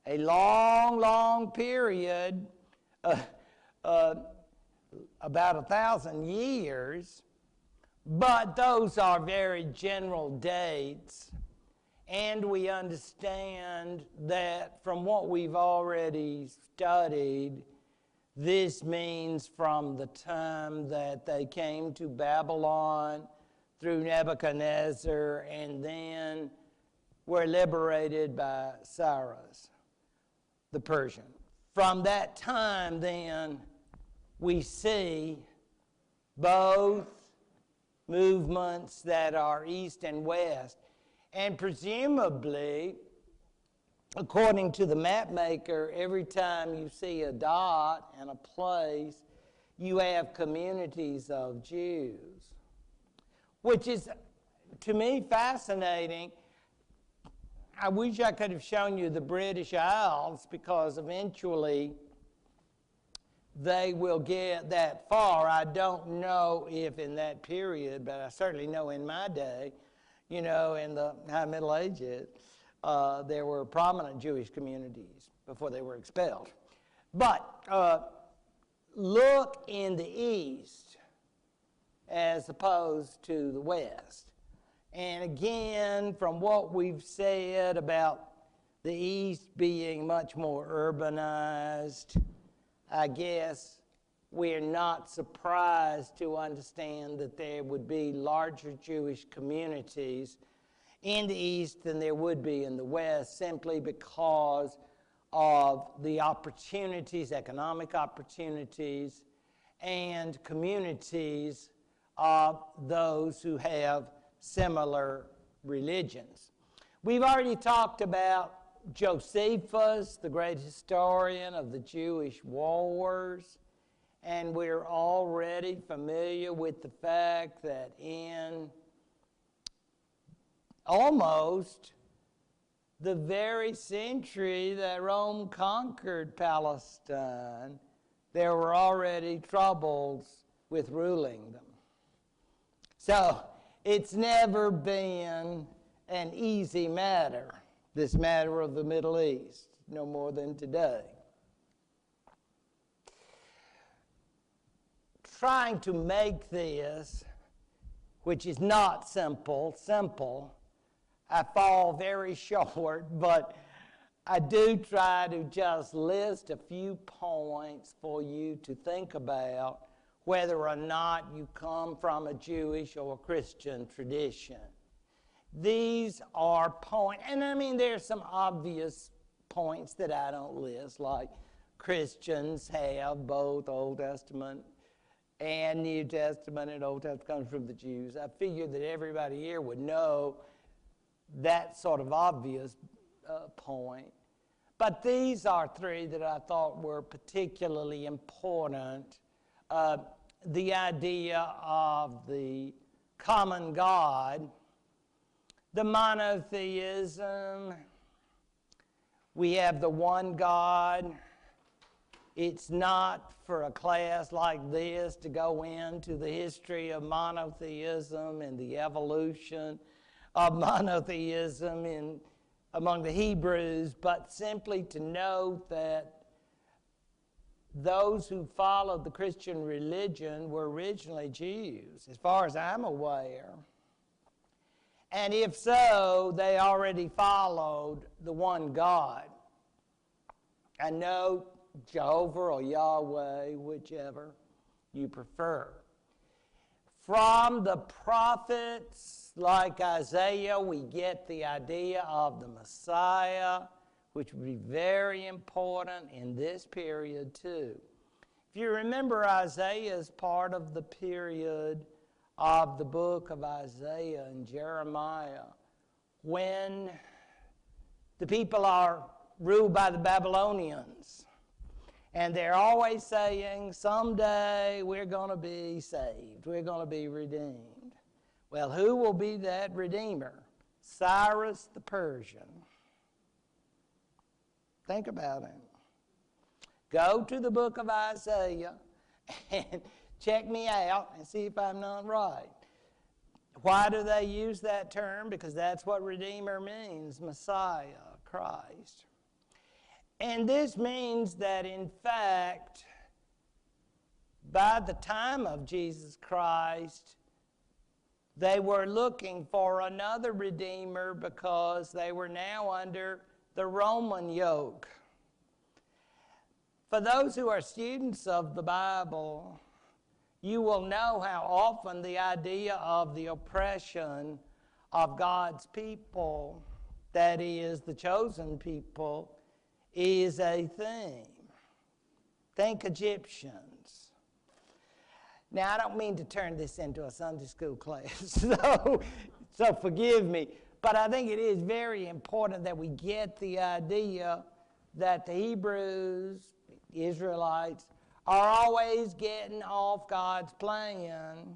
long, long period, about 1,000 years, but those are very general dates, and we understand that from what we've already studied, this means from the time that they came to Babylon through Nebuchadnezzar and then were liberated by Cyrus, the Persian. From that time then, we see both movements that are east and west. And presumably, according to the map maker, every time you see a dot and a place, you have communities of Jews, which is, to me, fascinating. I wish I could have shown you the British Isles, because eventually they will get that far. I don't know if in that period, but I certainly know in my day, you know, in the High Middle Ages, there were prominent Jewish communities before they were expelled. But look in the east as opposed to the west. And again, from what we've said about the east being much more urbanized, I guess we're not surprised to understand that there would be larger Jewish communities in the east than there would be in the west, simply because of the opportunities, economic opportunities, and communities of those who have similar religions. We've already talked about Josephus, the great historian of the Jewish wars, and we're already familiar with the fact that in almost the very century that Rome conquered Palestine, there were already troubles with ruling them. So it's never been an easy matter, this matter of the Middle East, no more than today. Trying to make this, which is not simple, I fall very short, but I do try to just list a few points for you to think about whether or not you come from a Jewish or a Christian tradition. These are points, and I mean there's some obvious points that I don't list, like Christians have both Old Testament and New Testament, and Old Testament comes from the Jews. I figured that everybody here would know that sort of obvious point. But these are three that I thought were particularly important. The idea of the common God, the monotheism, we have the one God. It's not for a class like this to go into the history of monotheism and the evolution of monotheism in among the Hebrews, but simply to note that those who followed the Christian religion were originally Jews, as far as I'm aware. And if so, they already followed the one God. I know Jehovah or Yahweh, whichever you prefer. From the prophets like Isaiah, we get the idea of the Messiah, which would be very important in this period too. If you remember, Isaiah is part of the period of the book of Isaiah and Jeremiah when the people are ruled by the Babylonians. And they're always saying, someday we're going to be saved. We're going to be redeemed. Well, who will be that redeemer? Cyrus the Persian. Think about him. Go to the book of Isaiah and check me out and see if I'm not right. Why do they use that term? Because that's what Redeemer means, Messiah, Christ. And this means that, in fact, by the time of Jesus Christ, they were looking for another Redeemer because they were now under the Roman yoke. For those who are students of the Bible, you will know how often the idea of the oppression of God's people, that is, the chosen people, is a theme. Think Egyptians. Now, I don't mean to turn this into a Sunday school class, so forgive me, but I think it is very important that we get the idea that the Hebrews, the Israelites, are always getting off God's plan,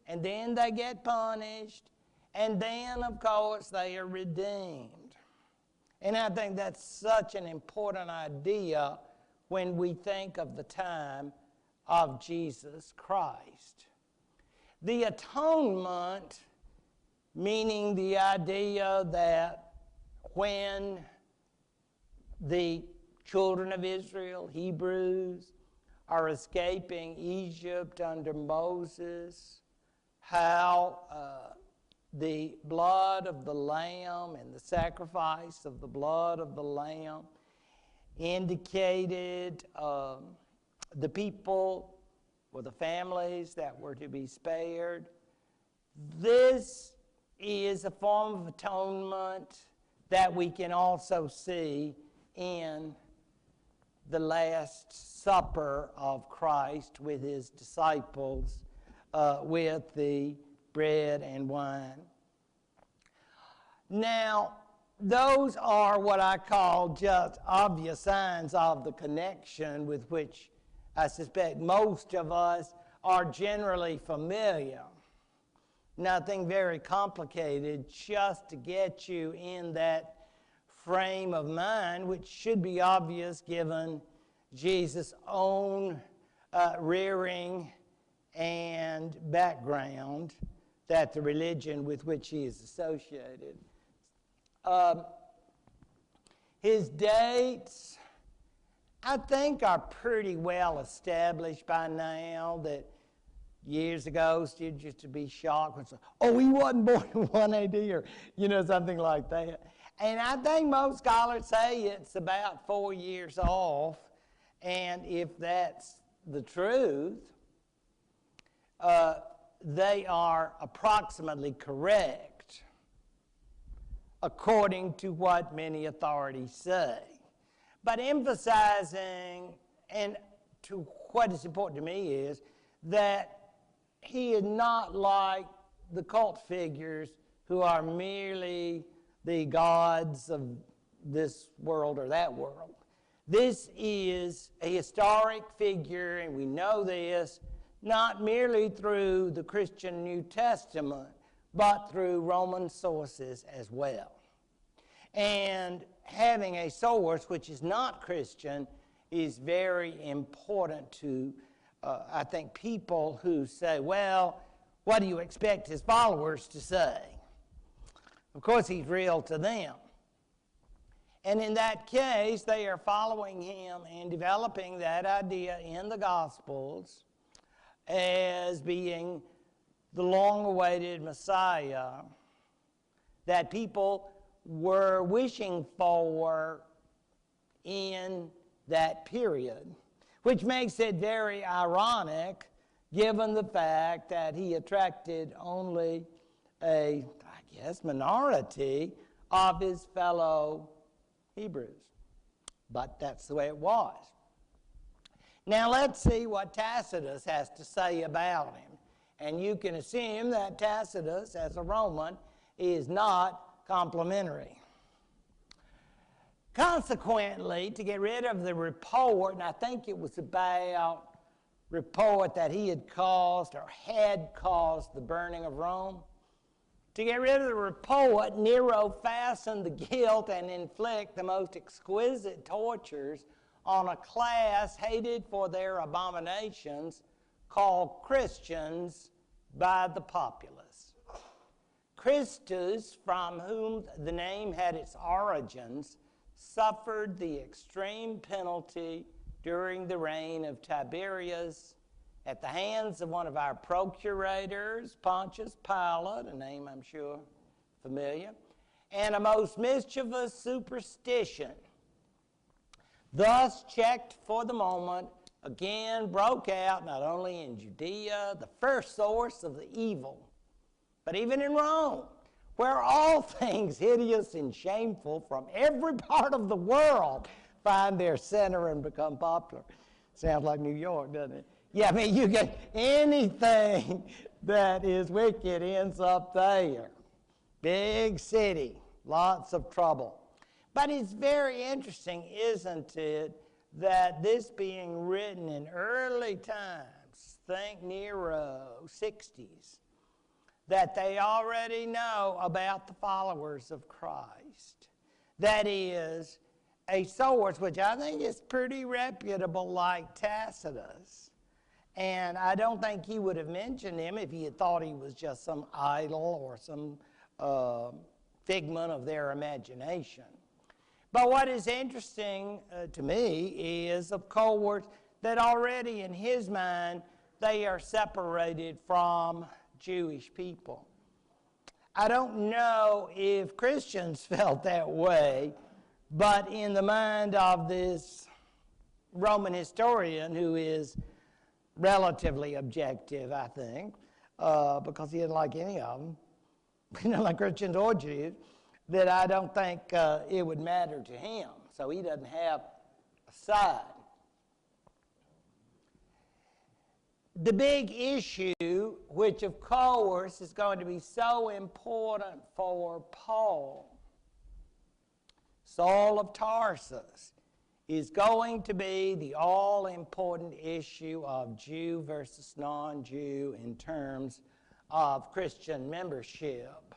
and then they get punished, and then, of course, they are redeemed. And I think that's such an important idea when we think of the time of Jesus Christ. The atonement, meaning the idea that when the children of Israel, Hebrews, are escaping Egypt under Moses, how the blood of the lamb and the sacrifice of the blood of the lamb indicated the people or the families that were to be spared. This is a form of atonement that we can also see in the Last Supper of Christ with his disciples, with the bread and wine. Now, those are what I call just obvious signs of the connection with which I suspect most of us are generally familiar. Nothing very complicated, just to get you in that frame of mind, which should be obvious given Jesus' own rearing and background, that the religion with which he is associated. His dates, I think, are pretty well established by now. That years ago, students used to be shocked when say, "Oh, he wasn't born in 1 AD," or something like that. And I think most scholars say it's about 4 years off. And if that's the truth, they are approximately correct, according to what many authorities say. But emphasizing, and to what is important to me is, that he is not like the cult figures who are merely the gods of this world or that world. This is a historic figure, and we know this not merely through the Christian New Testament, but through Roman sources as well. And having a source which is not Christian is very important to, I think, people who say, well, what do you expect his followers to say? Of course, he's real to them. And in that case, they are following him and developing that idea in the Gospels as being the long-awaited Messiah that people were wishing for in that period, which makes it very ironic given the fact that he attracted only a, minority of his fellow Hebrews. But that's the way it was. Now let's see what Tacitus has to say about him. And you can assume that Tacitus, as a Roman, is not complimentary. Consequently, to get rid of the report, and I think it was about report that he had caused the burning of Rome, to get rid of the report, Nero fastened the guilt and inflict the most exquisite tortures on a class hated for their abominations called Christians by the populace. Christus, from whom the name had its origins, suffered the extreme penalty during the reign of Tiberius at the hands of one of our procurators, Pontius Pilate, a name I'm sure familiar, and a most mischievous superstition. Thus, checked for the moment, again broke out not only in Judea, the first source of the evil, but even in Rome, where all things hideous and shameful from every part of the world find their center and become popular. Sounds like New York, doesn't it? Yeah, I mean, you get anything that is wicked ends up there. Big city, lots of trouble. But it's very interesting, isn't it, that this being written in early times, think Nero, 60s, that they already know about the followers of Christ. That is, a source which I think is pretty reputable, like Tacitus. And I don't think he would have mentioned him if he had thought he was just some idol or some figment of their imagination. But what is interesting to me is, of course, that already in his mind, they are separated from Jewish people. I don't know if Christians felt that way, but in the mind of this Roman historian, who is relatively objective, I think, because he didn't like any of them, you know, like Christians or Jews, that I don't think it would matter to him. So he doesn't have a side. The big issue, which of course is going to be so important for Paul, Saul of Tarsus, is going to be the all-important issue of Jew versus non-Jew in terms of Christian membership.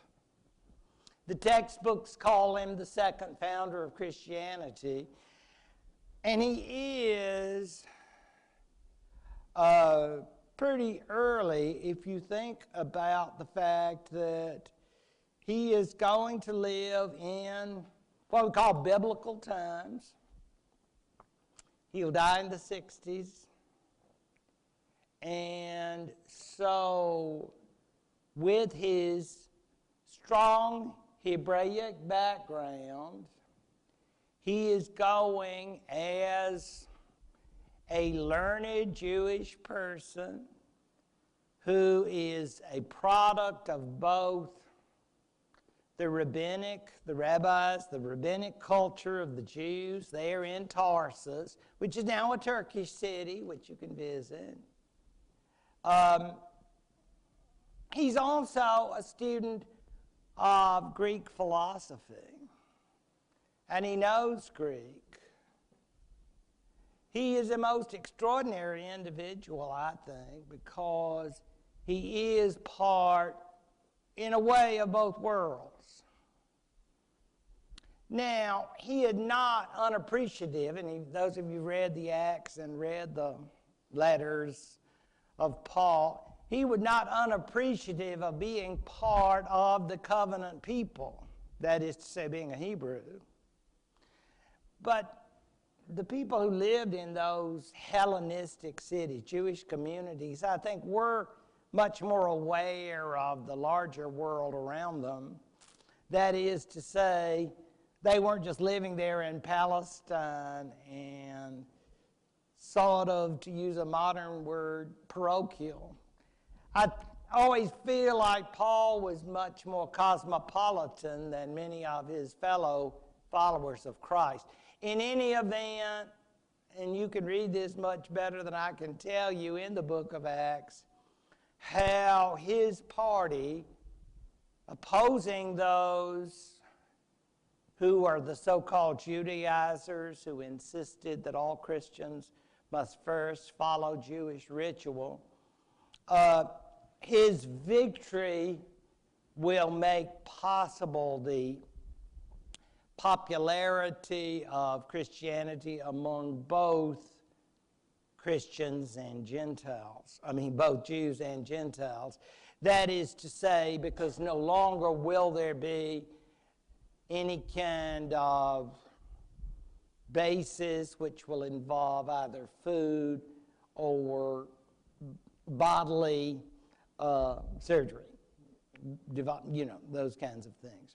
The textbooks call him the second founder of Christianity, and he is pretty early if you think about the fact that he is going to live in what we call biblical times. He'll die in the 60s. And so with his strong Hebraic background, he is going as a learned Jewish person who is a product of both the rabbis, the rabbinic culture of the Jews there in Tarsus, which is now a Turkish city, which you can visit. He's also a student of Greek philosophy, and he knows Greek. He is a most extraordinary individual, I think, because he is part, in a way, of both worlds. Now, he is not unappreciative, and those of you who read the Acts and read the letters of Paul, he was not unappreciative of being part of the covenant people, that is to say, being a Hebrew. But the people who lived in those Hellenistic cities, Jewish communities, I think were much more aware of the larger world around them. That is to say, they weren't just living there in Palestine and sort of, to use a modern word, parochial. I always feel like Paul was much more cosmopolitan than many of his fellow followers of Christ. In any event, and you can read this much better than I can tell you in the book of Acts, how his party, opposing those who are the so-called Judaizers who insisted that all Christians must first follow Jewish ritual, his victory will make possible the popularity of Christianity among both Christians and Gentiles. I mean, both Jews and Gentiles. That is to say, because no longer will there be any kind of basis which will involve either food or bodily surgery, those kinds of things.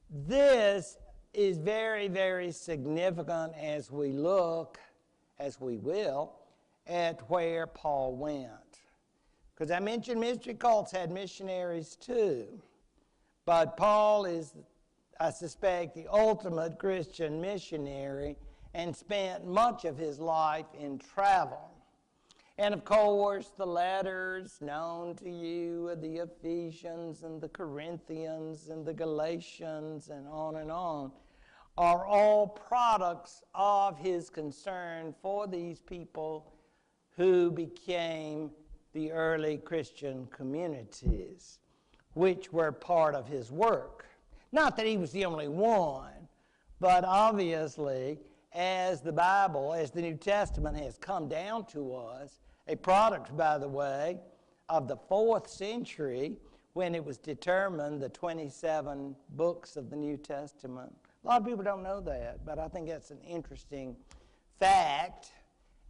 This is very, very significant as we look, as we will, at where Paul went. Because I mentioned mystery cults had missionaries too. But Paul is, I suspect, the ultimate Christian missionary and spent much of his life in travel. And of course, the letters known to you, the Ephesians and the Corinthians and the Galatians and on, are all products of his concern for these people who became the early Christian communities, which were part of his work. Not that he was the only one, but obviously, as the Bible, as the New Testament has come down to us, a product, by the way, of the 4th century, when it was determined the 27 books of the New Testament. A lot of people don't know that, but I think that's an interesting fact.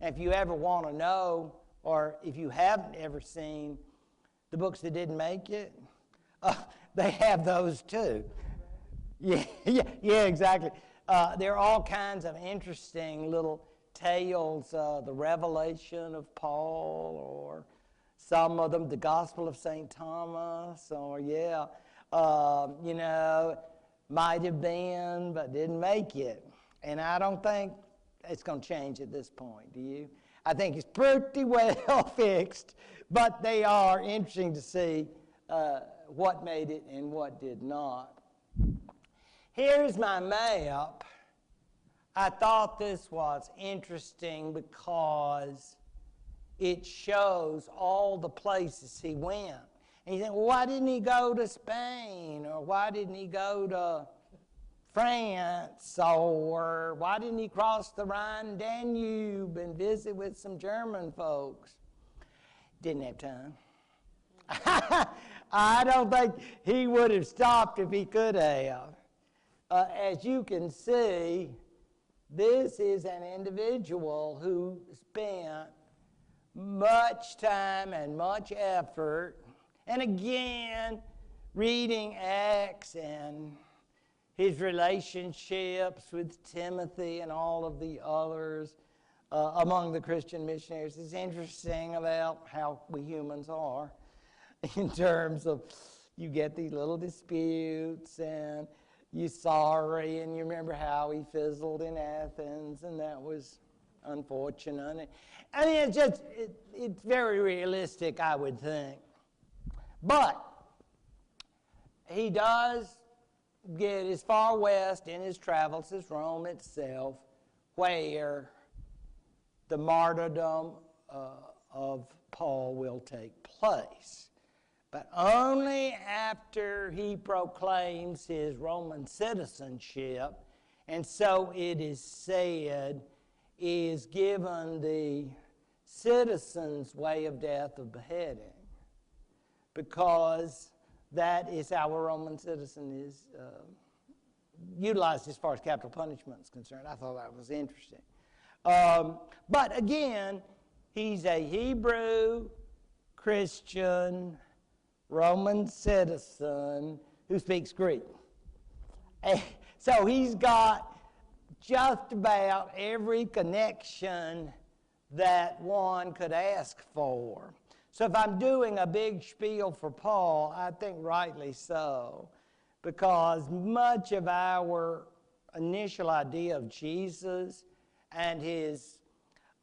If you ever want to know, or if you haven't ever seen the books that didn't make it, they have those too. Yeah, exactly. There are all kinds of interesting little tales, the Revelation of Paul, or some of them, the Gospel of St. Thomas, or might have been, but didn't make it. And I don't think it's going to change at this point, do you? I think it's pretty well fixed, but they are interesting to see what made it and what did not. Here's my map. I thought this was interesting because it shows all the places he went. And you think, well, why didn't he go to Spain? Or why didn't he go to France? Or why didn't he cross the Rhine Danube and visit with some German folks? Didn't have time. I don't think he would have stopped if he could have. As you can see, this is an individual who spent much time and much effort, and again, reading Acts and his relationships with Timothy and all of the others among the Christian missionaries. It's interesting about how we humans are in terms of you get these little disputes and you're sorry, and you remember how he fizzled in Athens, and that was unfortunate. I mean, it's very realistic, I would think. But he does get as far west in his travels as Rome itself, where the martyrdom of Paul will take place. But only after he proclaims his Roman citizenship, and so it is said, is given the citizen's way of death of beheading, because that is how a Roman citizen is utilized as far as capital punishment is concerned. I thought that was interesting. But again, he's a Hebrew Christian Roman citizen who speaks Greek. And so he's got just about every connection that one could ask for. So if I'm doing a big spiel for Paul, I think rightly so, because much of our initial idea of Jesus and his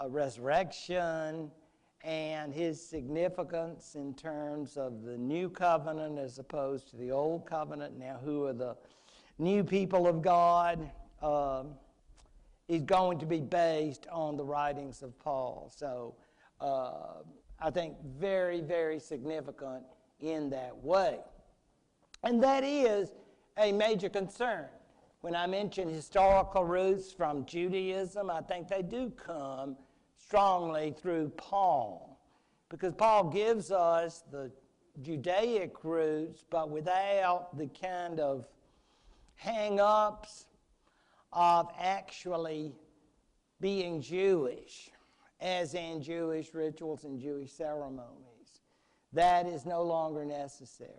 resurrection and his significance in terms of the new covenant as opposed to the old covenant, now who are the new people of God, is going to be based on the writings of Paul. So I think very, very significant in that way. And that is a major concern. When I mention historical roots from Judaism, I think they do come strongly through Paul, because Paul gives us the Judaic roots, but without the kind of hang-ups of actually being Jewish, as in Jewish rituals and Jewish ceremonies. That is no longer necessary.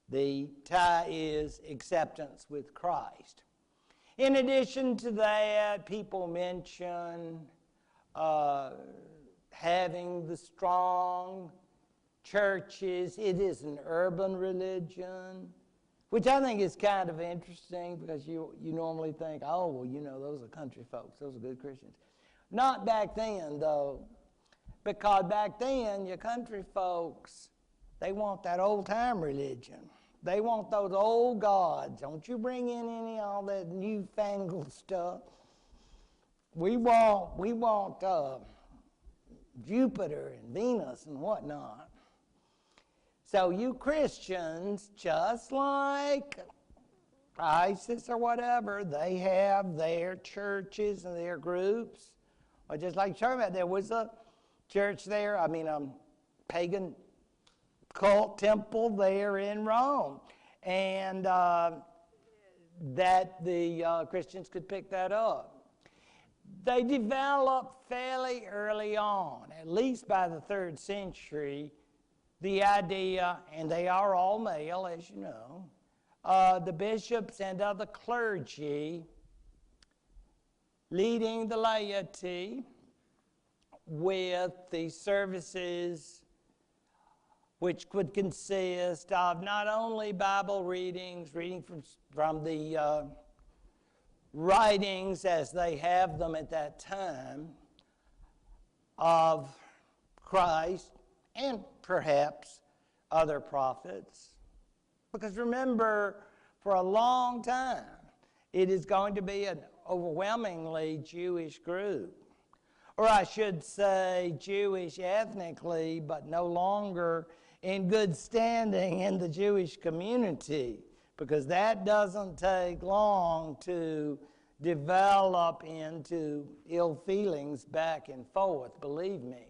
The tie is acceptance with Christ. In addition to that, people mention having the strong churches. It is an urban religion, which I think is kind of interesting, because you normally think, oh, well, you know, those are country folks. Those are good Christians. Not back then, though, because back then, your country folks, they want that old-time religion. They want those old gods. Don't you bring in any all that newfangled stuff. We want Jupiter and Venus and whatnot. So you Christians, just like ISIS or whatever, they have their churches and their groups. Or just like you're talking about, there was a church there, pagan cult temple there in Rome. And that the Christians could pick that up. They developed fairly early on, at least by the 3rd century, the idea, and they are all male, as you know, the bishops and other clergy leading the laity with the services which could consist of not only Bible readings, reading from the writings as they have them at that time of Christ and perhaps other prophets. Because remember, for a long time, it is going to be an overwhelmingly Jewish group. Or I should say Jewish ethnically, but no longer in good standing in the Jewish community, because that doesn't take long to develop into ill feelings back and forth, believe me.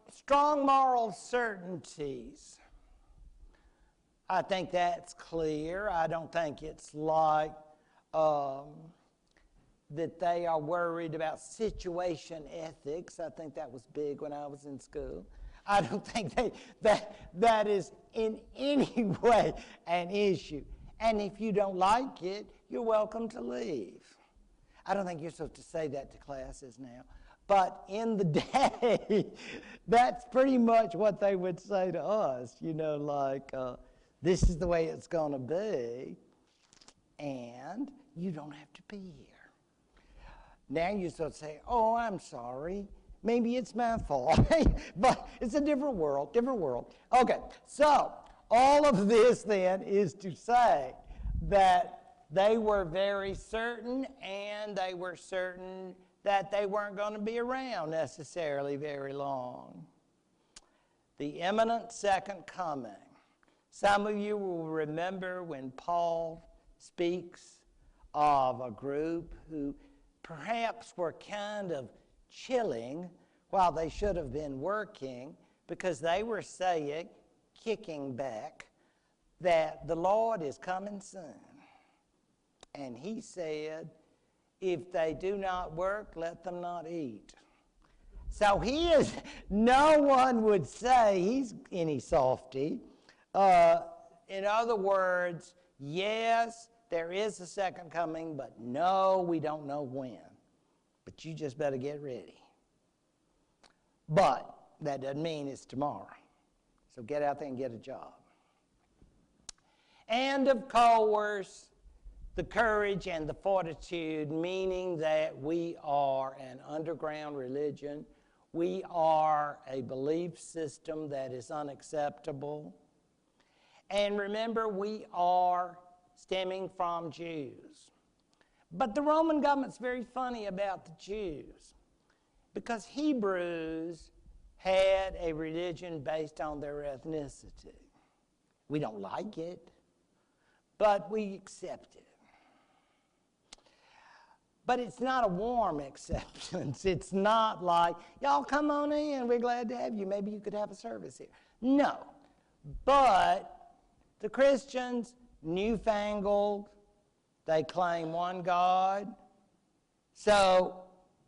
Strong moral certainties. I think that's clear. I don't think it's like that they are worried about situation ethics. I think that was big when I was in school. I don't think that is in any way an issue. And if you don't like it, you're welcome to leave. I don't think you're supposed to say that to classes now. But in the day, that's pretty much what they would say to us, you know, like, this is the way it's going to be, and you don't have to be here. Now you sort of say, oh, I'm sorry. Maybe it's my fault. But it's a different world, Okay, so all of this then is to say that they were very certain, and they were certain that they weren't going to be around necessarily very long. The imminent second coming. Some of you will remember when Paul speaks of a group who perhaps were kind of chilling while they should have been working, because they were saying, kicking back, that the Lord is coming soon. And he said, if they do not work, let them not eat. So no one would say he's any softy. In other words, yes, there is a second coming, but no, we don't know when. But you just better get ready. But that doesn't mean it's tomorrow. So get out there and get a job. And of course, the courage and the fortitude, meaning that we are an underground religion. We are a belief system that is unacceptable. And remember, we are stemming from Jews. But the Roman government's very funny about the Jews, because Hebrews had a religion based on their ethnicity. We don't like it, but we accept it. But it's not a warm acceptance. It's not like, y'all come on in, we're glad to have you. Maybe you could have a service here. No. But the Christians, newfangled, they claim one God. So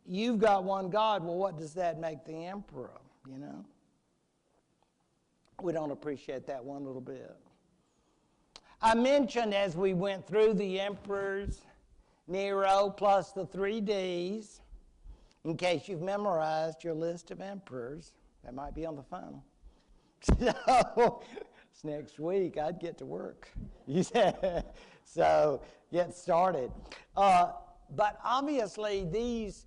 you've got one God. Well, what does that make the emperor, you know? We don't appreciate that one little bit. I mentioned as we went through the emperors, Nero plus the 3 Ds, in case you've memorized your list of emperors. That might be on the final. So next week I'd get to work. So get started. But obviously these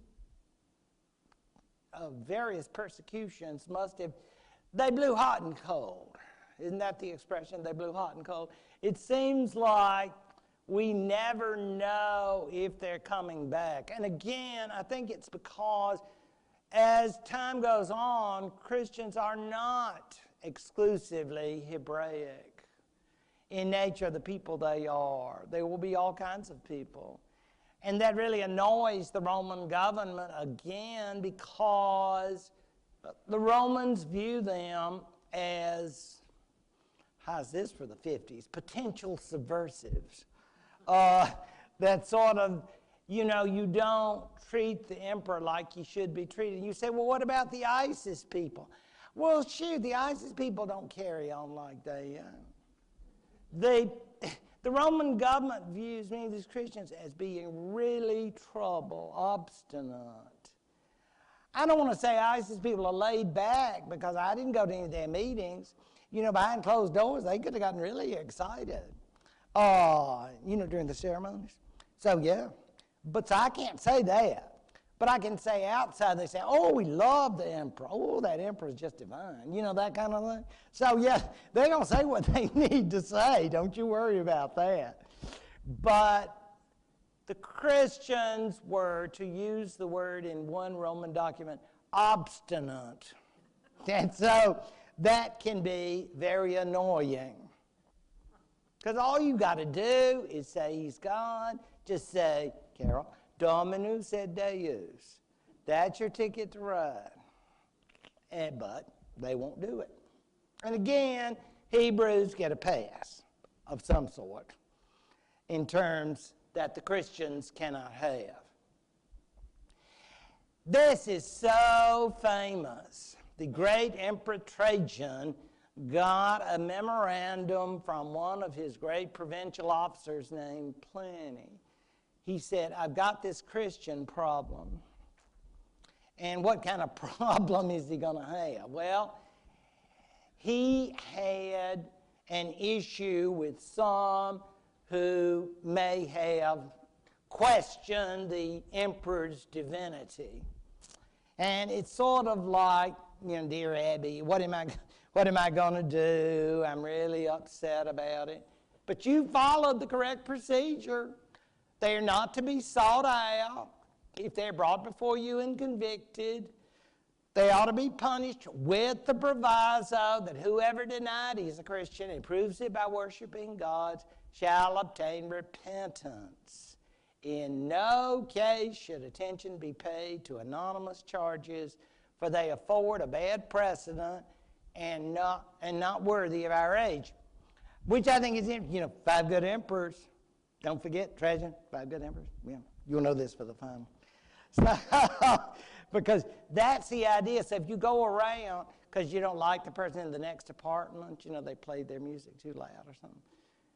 various persecutions they blew hot and cold. Isn't that the expression? They blew hot and cold. It seems like we never know if they're coming back. And again, I think it's because as time goes on, Christians are not exclusively Hebraic in nature, the people they are. There will be all kinds of people. And that really annoys the Roman government again, because the Romans view them as, how's this for the 50s, potential subversives. That sort of, you don't treat the emperor like he should be treated. You say, well, what about the ISIS people? Well, shoot, the ISIS people don't carry on like the Roman government views many of these Christians as being really obstinate. I don't want to say ISIS people are laid back, because I didn't go to any of their meetings. Behind closed doors, they could have gotten really excited. During the ceremonies. So, yeah. But so I can't say that. But I can say outside, they say, oh, we love the emperor. Oh, that emperor is just divine. That kind of thing. So, yeah, they're going to say what they need to say. Don't you worry about that. But the Christians were, to use the word in one Roman document, obstinate. And so that can be very annoying. Because all you got to do is say he's God. Just say, Carol, Dominus et Deus. That's your ticket to ride. But they won't do it. And again, Hebrews get a pass of some sort in terms that the Christians cannot have. This is so famous. The great Emperor Trajan got a memorandum from one of his great provincial officers named Pliny. He said, I've got this Christian problem. And what kind of problem is he going to have? Well, he had an issue with some who may have questioned the emperor's divinity. And it's sort of like, dear Abby, what am I going to do? I'm really upset about it. But you followed the correct procedure. They're not to be sought out. If they're brought before you and convicted, they ought to be punished with the proviso that whoever denied he's a Christian and proves it by worshiping gods shall obtain repentance. In no case should attention be paid to anonymous charges, for they afford a bad precedent and not worthy of our age. which I think is, 5 good emperors. Don't forget, Trajan, 5 good emperors. Yeah, you'll know this for the fun. So, because that's the idea. So if you go around because you don't like the person in the next apartment, they played their music too loud or something,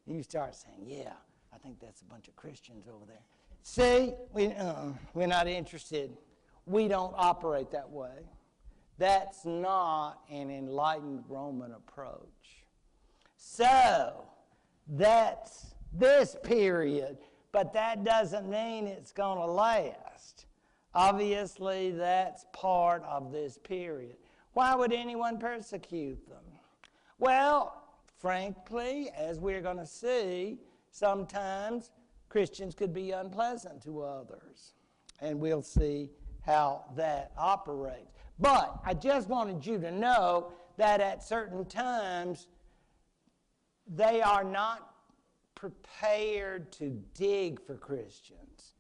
you start saying, yeah, I think that's a bunch of Christians over there. See, we're not interested. We don't operate that way. That's not an enlightened Roman approach. So that's this period, but that doesn't mean it's going to last. Obviously, that's part of this period. Why would anyone persecute them? Well, frankly, as we're going to see, sometimes Christians could be unpleasant to others. And we'll see how that operates. But I just wanted you to know that at certain times, they are not prepared to dig for Christians.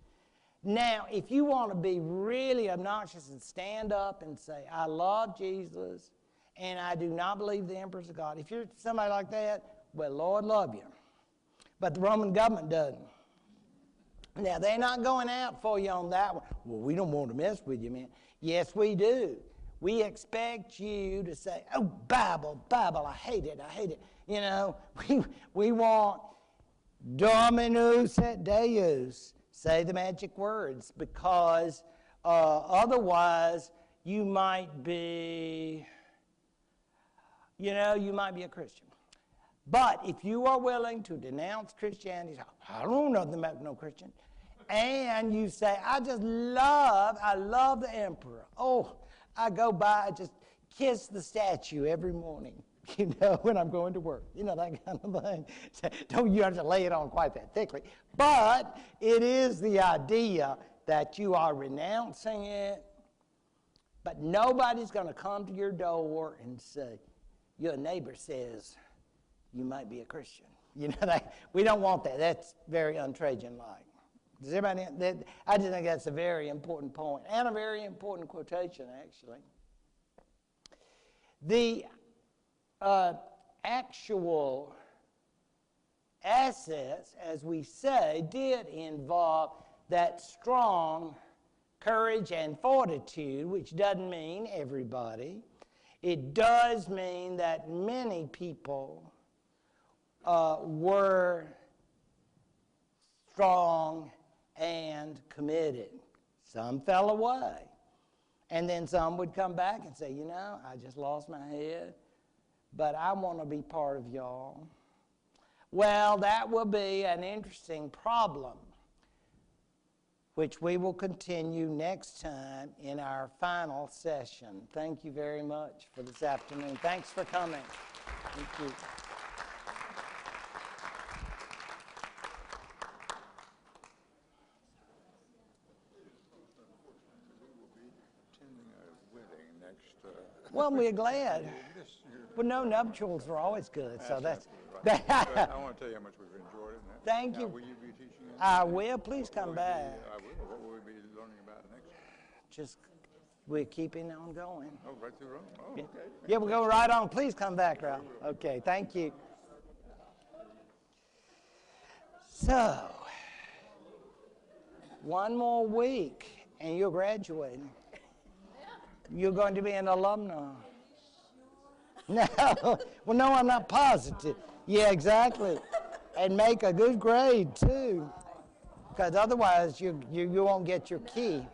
Now, if you want to be really obnoxious and stand up and say, I love Jesus, and I do not believe the emperors of God, if you're somebody like that, well, Lord love you. But the Roman government doesn't. Now, they're not going out for you on that one. Well, we don't want to mess with you, man. Yes, we do. We expect you to say, oh, Bible, I hate it. We want Dominus et Deus, say the magic words, because otherwise you might be, you might be a Christian. But if you are willing to denounce Christianity, I don't know nothing about no Christian, and you say, I love the emperor. Oh, I go by, I just kiss the statue every morning, when I'm going to work. That kind of thing. Don't you have to lay it on quite that thickly. But it is the idea that you are renouncing it, but nobody's going to come to your door and say, your neighbor says you might be a Christian. We don't want that. That's very un-Trajan-like. Does everybody? I just think that's a very important point and a very important quotation, actually. The actual assets, as we say, did involve that strong courage and fortitude, which doesn't mean everybody. It does mean that many people were strong and committed. Some fell away. And then some would come back and say, I just lost my head, but I want to be part of y'all. Well, that will be an interesting problem, which we will continue next time in our final session. Thank you very much for this afternoon. Thanks for coming. Thank you. Well, we're glad. Well, no, nuptials are always good, so that's... Right. I want to tell you how much we've enjoyed it. Thank you. Will you be teaching it? I will. Please come back. I will. What will we be learning about next? Just, we're keeping on going. Oh, right through Rome? Oh, okay. Yeah, we'll go right on. Please come back, Ralph. Okay, thank you. So, one more week, and you're graduating. You're going to be an alumni. No, well, no, I'm not positive. Yeah, exactly. And make a good grade, too, because otherwise you won't get your key.